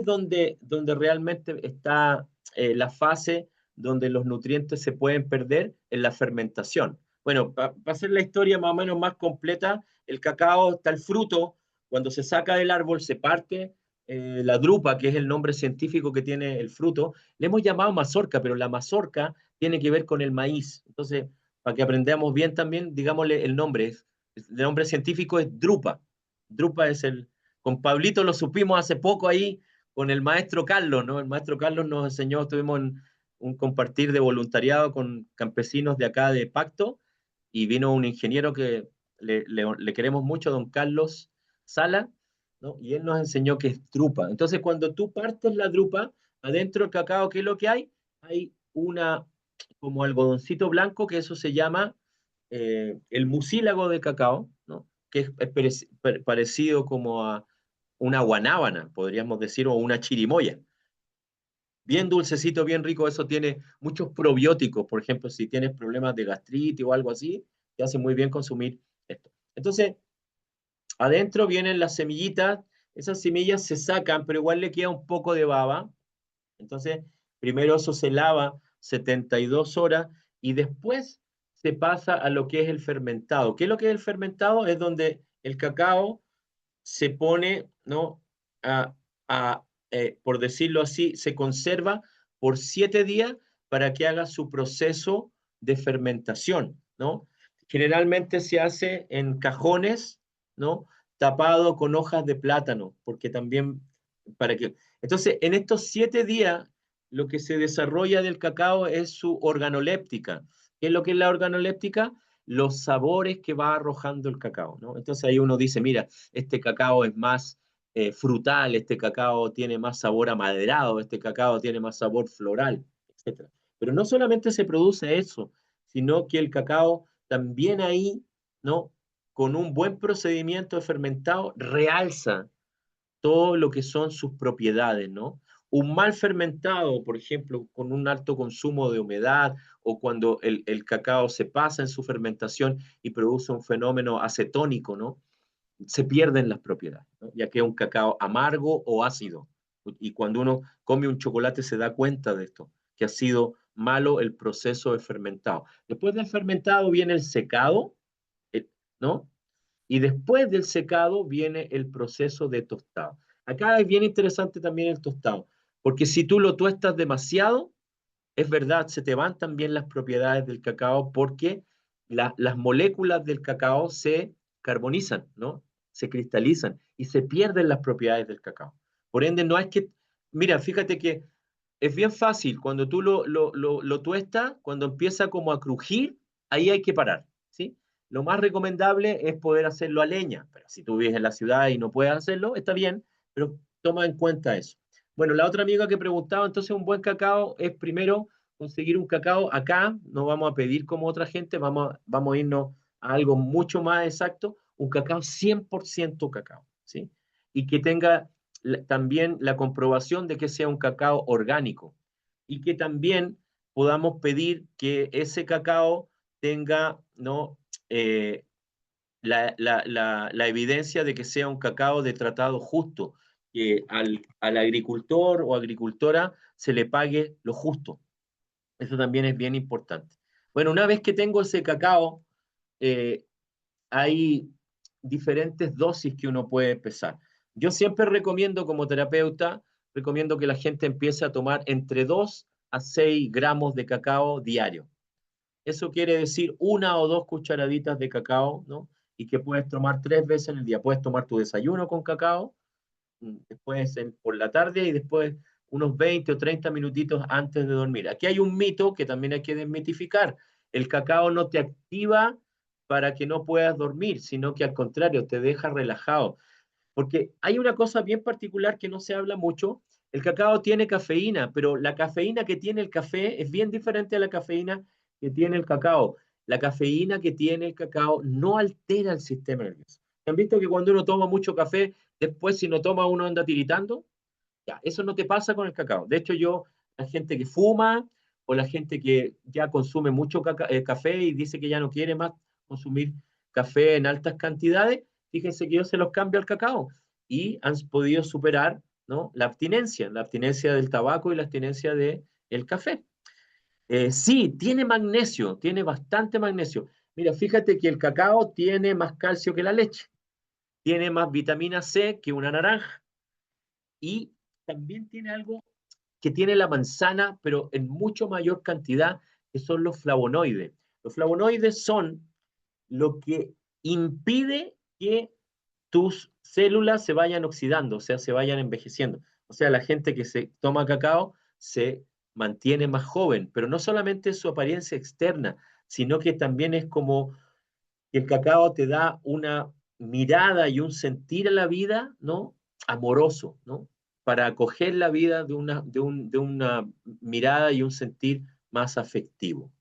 dónde realmente está la fase donde los nutrientes se pueden perder? En la fermentación. Bueno, para hacer la historia más o menos más completa, el cacao está el fruto, cuando se saca del árbol se parte la drupa, que es el nombre científico que tiene el fruto. Le hemos llamado mazorca, pero la mazorca tiene que ver con el maíz. Entonces, para que aprendamos bien también, digámosle el nombre, el nombre científico es drupa. Drupa es con Pablito lo supimos hace poco ahí con el maestro Carlos, ¿no? El maestro Carlos nos enseñó, estuvimos en un compartir de voluntariado con campesinos de acá de Pacto y vino un ingeniero que le queremos mucho, don Carlos Sala, ¿no? Y él nos enseñó que es drupa. Entonces, cuando tú partes la drupa, adentro del cacao, ¿qué es lo que hay? Hay como algodoncito blanco, que eso se llama el mucílago de cacao, ¿no? Que es parecido como a una guanábana, podríamos decir, o una chirimoya. Bien dulcecito, bien rico, eso tiene muchos probióticos, por ejemplo, si tienes problemas de gastritis o algo así, te hace muy bien consumir esto. Entonces, adentro vienen las semillitas, esas semillas se sacan, pero igual le queda un poco de baba. Entonces, primero eso se lava 72 horas y después se pasa a lo que es el fermentado. ¿Qué es lo que es el fermentado? Es donde el cacao se pone, ¿no? A, por decirlo así, se conserva por 7 días para que haga su proceso de fermentación, ¿no? Generalmente se hace en cajones, ¿no? Tapado con hojas de plátano, porque también para que... Entonces, en estos 7 días, lo que se desarrolla del cacao es su organoléptica. ¿Qué es lo que es la organoléptica? Los sabores que va arrojando el cacao, ¿no? Entonces ahí uno dice, mira, este cacao es más frutal, este cacao tiene más sabor amaderado, este cacao tiene más sabor floral, etc. Pero no solamente se produce eso, sino que el cacao también ahí, ¿no? Con un buen procedimiento de fermentado, realza todo lo que son sus propiedades, ¿no? Un mal fermentado, por ejemplo, con un alto consumo de humedad o cuando el cacao se pasa en su fermentación y produce un fenómeno acetónico, ¿no? Se pierden las propiedades, ¿no? Ya que es un cacao amargo o ácido. Y cuando uno come un chocolate se da cuenta de esto, que ha sido malo el proceso de fermentado. Después del fermentado viene el secado, ¿no? Y después del secado viene el proceso de tostado. Acá es bien interesante también el tostado, porque si tú lo tuestas demasiado, es verdad, se te van también las propiedades del cacao porque las moléculas del cacao se carbonizan, ¿no? Se cristalizan y se pierden las propiedades del cacao. Por ende, no es que, mira, fíjate que es bien fácil, cuando tú lo tuestas, cuando empieza como a crujir, ahí hay que parar, ¿sí? Lo más recomendable es poder hacerlo a leña, pero si tú vives en la ciudad y no puedes hacerlo, está bien, pero toma en cuenta eso. Bueno, la otra amiga que preguntaba, entonces un buen cacao es primero conseguir un cacao acá, no vamos a pedir como otra gente, vamos a irnos a algo mucho más exacto, un cacao 100% cacao, ¿sí? Y que tenga también la comprobación de que sea un cacao orgánico y que también podamos pedir que ese cacao tenga, ¿no? la evidencia de que sea un cacao de tratado justo, que al agricultor o agricultora se le pague lo justo. Eso también es bien importante. Bueno, una vez que tengo ese cacao, eh, hay diferentes dosis que uno puede empezar. Yo siempre recomiendo como terapeuta, recomiendo que la gente empiece a tomar entre 2 a 6 gramos de cacao diario. Eso quiere decir 1 o 2 cucharaditas de cacao, ¿no? Y que puedes tomar 3 veces en el día. Puedes tomar tu desayuno con cacao, después por la tarde y después unos 20 o 30 minutitos antes de dormir. Aquí hay un mito que también hay que desmitificar. El cacao no te activa para que no puedas dormir, sino que al contrario, te deja relajado. Porque hay una cosa bien particular que no se habla mucho. El cacao tiene cafeína, pero la cafeína que tiene el café es bien diferente a la cafeína que tiene el cacao. La cafeína que tiene el cacao no altera el sistema nervioso. ¿Han visto que cuando uno toma mucho café, después si no toma uno anda tiritando? Ya, eso no te pasa con el cacao. De hecho, la gente que fuma o la gente que ya consume mucho café y dice que ya no quiere más consumir café en altas cantidades, fíjense que yo se los cambio al cacao y han podido superar, ¿no?, la abstinencia del tabaco y la abstinencia del café. Sí, tiene magnesio, tiene bastante magnesio. Mira, fíjate que el cacao tiene más calcio que la leche, tiene más vitamina C que una naranja y también tiene algo que tiene la manzana, pero en mucho mayor cantidad, que son los flavonoides. Los flavonoides son lo que impide que tus células se vayan oxidando, o sea, se vayan envejeciendo. O sea, la gente que se toma cacao se mantiene más joven, pero no solamente es su apariencia externa, sino que también es como que el cacao te da una mirada y un sentir a la vida, ¿no?, amoroso, ¿no?, para acoger la vida de una mirada y un sentir más afectivo.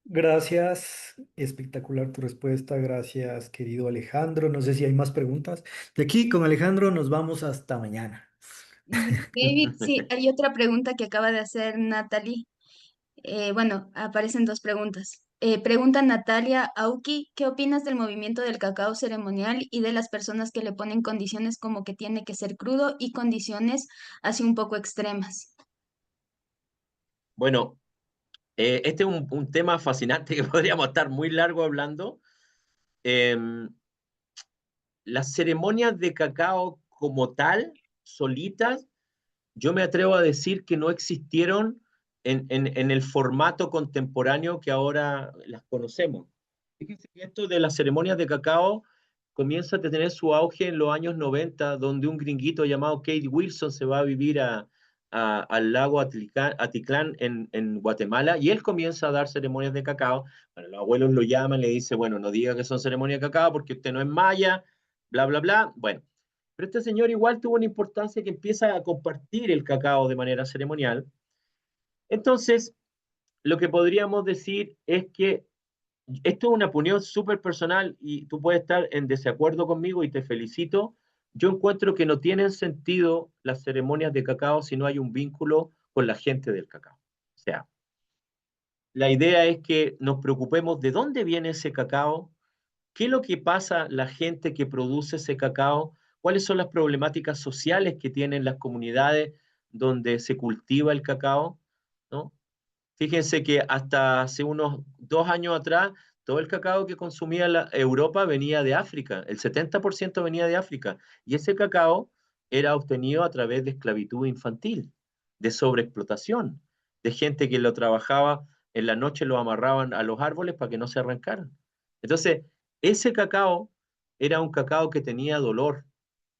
Gracias, espectacular tu respuesta. Gracias, querido Alejandro. No sé si hay más preguntas. De aquí con Alejandro nos vamos hasta mañana. David, sí, hay otra pregunta que acaba de hacer Natalie. Bueno, aparecen dos preguntas. Pregunta Natalia Auki, ¿qué opinas del movimiento del cacao ceremonial y de las personas que le ponen condiciones como que tiene que ser crudo y condiciones así un poco extremas? Bueno, este es un tema fascinante que podríamos estar muy largo hablando. Em, las ceremonias de cacao como tal, solitas, yo me atrevo a decir que no existieron en el formato contemporáneo que ahora las conocemos. Fíjense que esto de las ceremonias de cacao comienza a tener su auge en los años 90, donde un gringuito llamado Kate Wilson se va a vivir al lago Atitlán en Guatemala, y él comienza a dar ceremonias de cacao. Bueno, los abuelos lo llaman, le dicen, bueno, no diga que son ceremonias de cacao porque usted no es maya, bla, bla, bla. Bueno, pero este señor igual tuvo una importancia que empieza a compartir el cacao de manera ceremonial. Entonces, lo que podríamos decir es que esto es una opinión súper personal y tú puedes estar en desacuerdo conmigo y te felicito. Yo encuentro que no tienen sentido las ceremonias de cacao si no hay un vínculo con la gente del cacao. O sea, la idea es que nos preocupemos de dónde viene ese cacao, qué es lo que pasa la gente que produce ese cacao, cuáles son las problemáticas sociales que tienen las comunidades donde se cultiva el cacao, ¿no? Fíjense que hasta hace unos 2 años atrás, todo el cacao que consumía Europa venía de África, el 70% venía de África, y ese cacao era obtenido a través de esclavitud infantil, de sobreexplotación, de gente que lo trabajaba en la noche, lo amarraban a los árboles para que no se arrancaran. Entonces, ese cacao era un cacao que tenía dolor,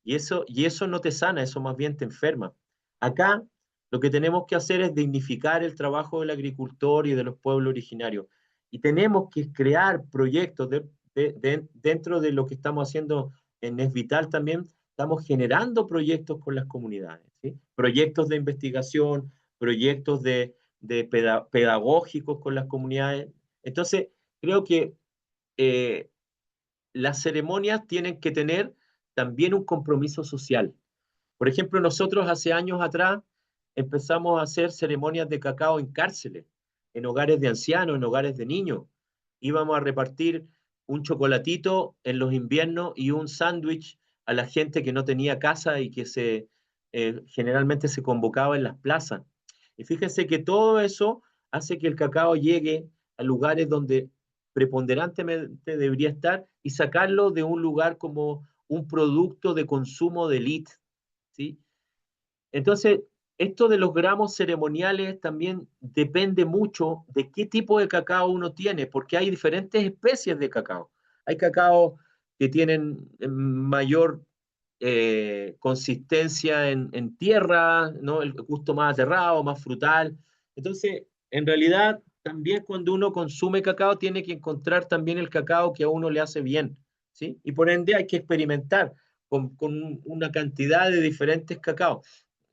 y eso no te sana, eso más bien te enferma. Acá lo que tenemos que hacer es dignificar el trabajo del agricultor y de los pueblos originarios. Y tenemos que crear proyectos dentro de lo que estamos haciendo en Es Vital también. Estamos generando proyectos con las comunidades, ¿sí? Proyectos de investigación, proyectos pedagógicos con las comunidades. Entonces, creo que eh, las ceremonias tienen que tener también un compromiso social. Por ejemplo, nosotros hace años atrás empezamos a hacer ceremonias de cacao en cárceles, en hogares de ancianos, en hogares de niños. Íbamos a repartir un chocolatito en los inviernos y un sándwich a la gente que no tenía casa y que generalmente se convocaba en las plazas. Y fíjense que todo eso hace que el cacao llegue a lugares donde preponderantemente debería estar y sacarlo de un lugar como un producto de consumo de élite, ¿sí? Entonces, esto de los gramos ceremoniales también depende mucho de qué tipo de cacao uno tiene, porque hay diferentes especies de cacao. Hay cacao que tienen mayor consistencia en tierra, ¿no? El gusto más aterrado, más frutal. Entonces, en realidad, también cuando uno consume cacao, tiene que encontrar también el cacao que a uno le hace bien, ¿sí? Y por ende hay que experimentar con una cantidad de diferentes cacaos.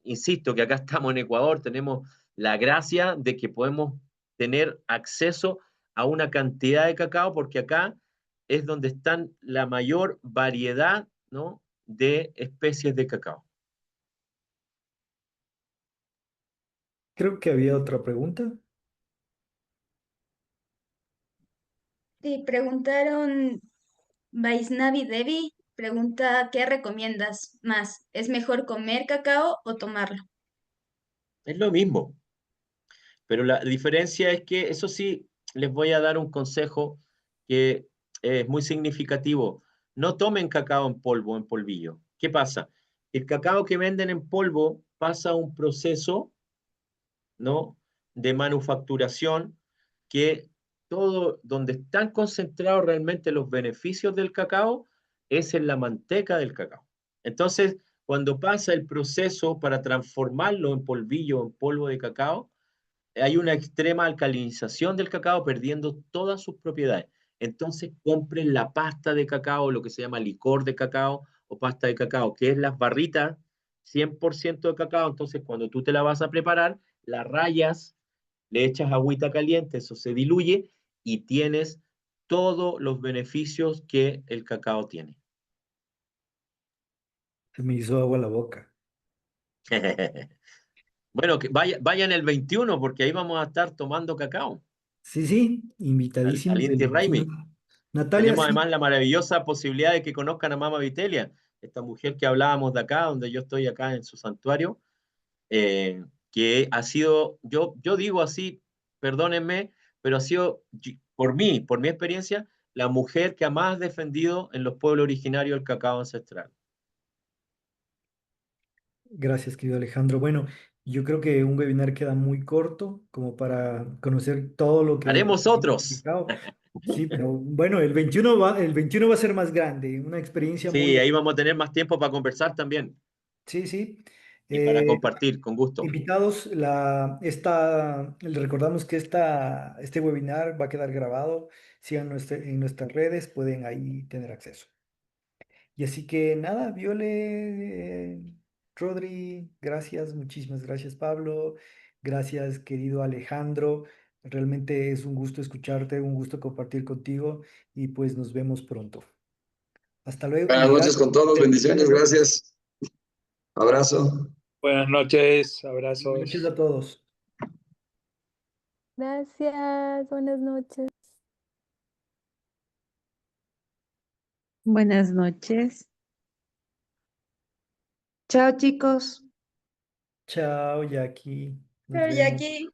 Insisto que acá estamos en Ecuador, tenemos la gracia de que podemos tener acceso a una cantidad de cacao, porque acá es donde están la mayor variedad, ¿no?, de especies de cacao. Creo que había otra pregunta. Y preguntaron, Vaisnavi Devi, pregunta, ¿qué recomiendas más? ¿Es mejor comer cacao o tomarlo? Es lo mismo, pero la diferencia es que, eso sí, les voy a dar un consejo que es muy significativo. No tomen cacao en polvo, en polvillo. ¿Qué pasa? El cacao que venden en polvo pasa un proceso, ¿no?, de manufacturación, que todo donde están concentrados realmente los beneficios del cacao es en la manteca del cacao. Entonces, cuando pasa el proceso para transformarlo en polvillo, en polvo de cacao, hay una extrema alcalinización del cacao, perdiendo todas sus propiedades. Entonces, compren la pasta de cacao, lo que se llama licor de cacao o pasta de cacao, que es las barritas 100% de cacao. Entonces, cuando tú te la vas a preparar, la rayas, le echas agüita caliente, eso se diluye y tienes todos los beneficios que el cacao tiene. Se me hizo agua la boca. Bueno, que vayan el 21 porque ahí vamos a estar tomando cacao Sí, sí, al invitadísimos el Inti Raymi. 21. Natalia, Tenemos sí, además la maravillosa posibilidad de que conozcan a Mama Vitelia, esta mujer que hablábamos de acá, donde yo estoy acá en su santuario, que ha sido, yo digo así, perdónenme, pero ha sido, por mi experiencia, la mujer que ha más defendido en los pueblos originarios el cacao ancestral. gracias, querido Alejandro. Bueno, yo creo que un webinar queda muy corto como para conocer todo lo que Haremos significa el otros. cacao. Sí, pero bueno, el 21 va a ser más grande, una experiencia Sí, muy... ahí vamos a tener más tiempo para conversar también Sí, sí. y para Eh, compartir, con gusto. Invitados, les recordamos que este webinar va a quedar grabado. Sigan en nuestras redes, pueden ahí tener acceso. Y así que nada, Viole, Rodri, gracias, muchísimas gracias, Pablo. Gracias, querido Alejandro. Realmente es un gusto escucharte, un gusto compartir contigo y pues nos vemos pronto. Hasta luego Buenas y noches gracias. con todos, bendiciones, Bendiciones a todos. gracias. Abrazo. Buenas noches, Buenas noches a abrazos. todos. Gracias, buenas noches. Buenas noches. Chao, chicos. Chao, Jackie. Nos Pero vemos. Jackie.